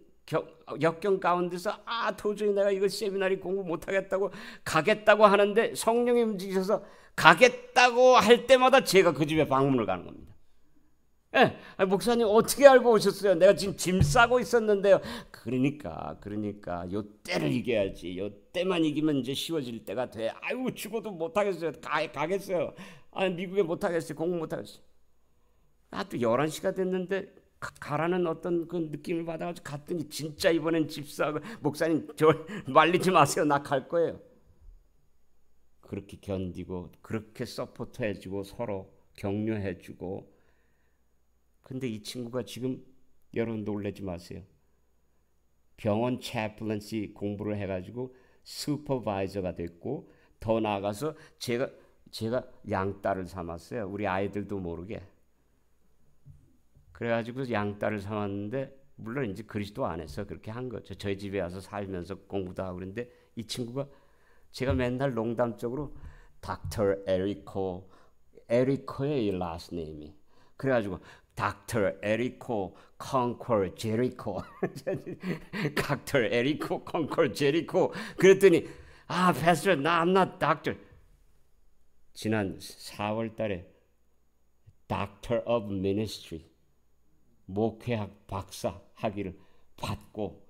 역경 가운데서 도저히 내가 이거 세미나리 공부 못하겠다고 가겠다고 하는데 성령이 움직이셔서 가겠다고 할 때마다 제가 그 집에 방문을 가는 겁니다. 목사님 어떻게 알고 오셨어요? 내가 지금 짐 싸고 있었는데요. 그러니까 요 때를 이겨야지. 요 때만 이기면 이제 쉬워질 때가 돼. 아유 죽어도 못하겠어요. 가겠어요. 미국에 못하겠어요. 공부 못하겠어요. 또 11시가 됐는데 가라는 어떤 그 느낌을 받아가지고 갔더니 진짜 이번엔 집사하고 목사님 저 말리지 마세요. 나 갈 거예요. 그렇게 견디고 그렇게 서포트해주고 서로 격려해주고. 근데 이 친구가 지금 여러분 놀라지 마세요. 병원 채플런시 공부를 해가지고 슈퍼바이저가 됐고 더 나아가서 제가 양딸을 삼았어요. 우리 아이들도 모르게. 그래가지고 양딸을 삼았는데 물론 이제 그리스도 안에서 그렇게 한 거죠. 저희 집에 와서 살면서 공부도 하고 그런데 이 친구가 제가 맨날 농담적으로 닥터 에리코의 last name이 그래가지고 닥터 에리코 컨콜 제리코 닥터 에리코 컨콜 제리코 그랬더니 패스터 나 I'm not doctor. 지난 4월 달에 Doctor of Ministry 목회학 박사 학위를 받고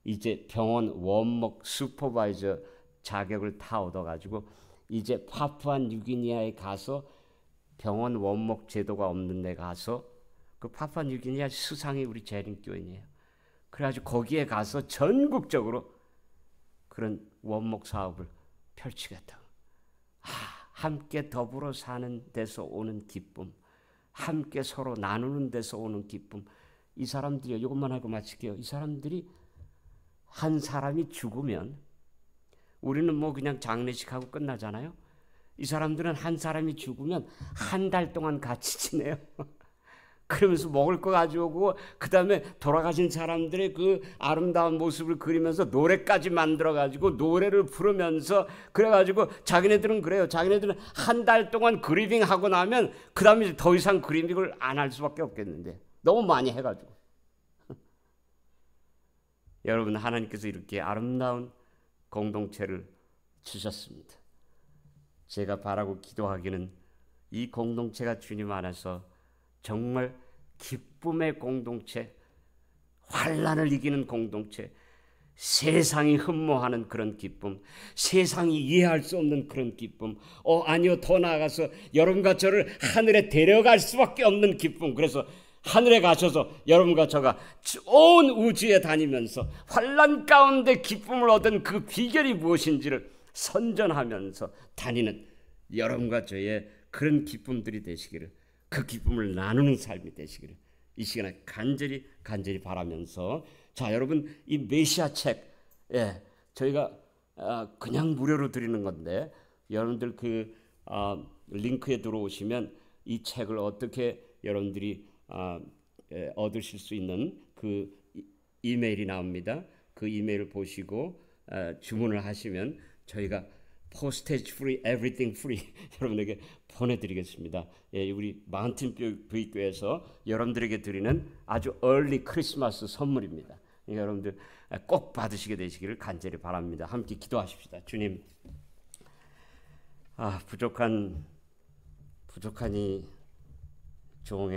이제 병원 원목 슈퍼바이저 자격을 다 얻어가지고 이제 파푸아뉴기니아에 가서 병원 원목 제도가 없는 데 가서 그 파푸아뉴기니아 수상이 우리 재림교인이에요. 그래가지고 거기에 가서 전국적으로 그런 원목 사업을 펼치겠다. 함께 더불어 사는 데서 오는 기쁨, 함께 서로 나누는 데서 오는 기쁨. 이 사람들이 이것만 하고 마칠게요. 이 사람들이 한 사람이 죽으면 우리는 뭐 그냥 장례식하고 끝나잖아요. 이 사람들은 한 사람이 죽으면 한 달 동안 같이 지내요. 그러면서 먹을 거 가져오고 그 다음에 돌아가신 사람들의 그 아름다운 모습을 그리면서 노래까지 만들어가지고 노래를 부르면서 그래가지고 자기네들은 그래요. 자기네들은 한 달 동안 그리빙하고 나면 그 다음에 더 이상 그리빙을 안 할 수밖에 없겠는데 너무 많이 해가지고. 여러분 하나님께서 이렇게 아름다운 공동체를 주셨습니다. 제가 바라고 기도하기는 이 공동체가 주님 안에서 정말 기쁨의 공동체, 환난을 이기는 공동체, 세상이 흠모하는 그런 기쁨, 세상이 이해할 수 없는 그런 기쁨, 아니요 더 나아가서 여러분과 저를 하늘에 데려갈 수밖에 없는 기쁨. 그래서 하늘에 가셔서 여러분과 저가 온 우주에 다니면서 환난 가운데 기쁨을 얻은 그 비결이 무엇인지를 선전하면서 다니는 여러분과 저의 그런 기쁨들이 되시기를, 그 기쁨을 나누는 삶이 되시기를 이 시간에 간절히 바라면서, 자 여러분 이 메시아 책, 저희가 그냥 무료로 드리는 건데 여러분들 그 링크에 들어오시면 이 책을 어떻게 여러분들이 얻으실 수 있는 그 이메일이 나옵니다. 그 이메일을 보시고 주문을 하시면 저희가 포스테이지 프리, 에브리띵 프리 여러분에게 보내드리겠습니다. 우리 마운틴 부익교회에서 여러분들에게 드리는 아주 얼리 크리스마스 선물입니다. 여러분들 꼭 받으시게 되시기를 간절히 바랍니다. 함께 기도하십시다. 주님, 부족하니 종의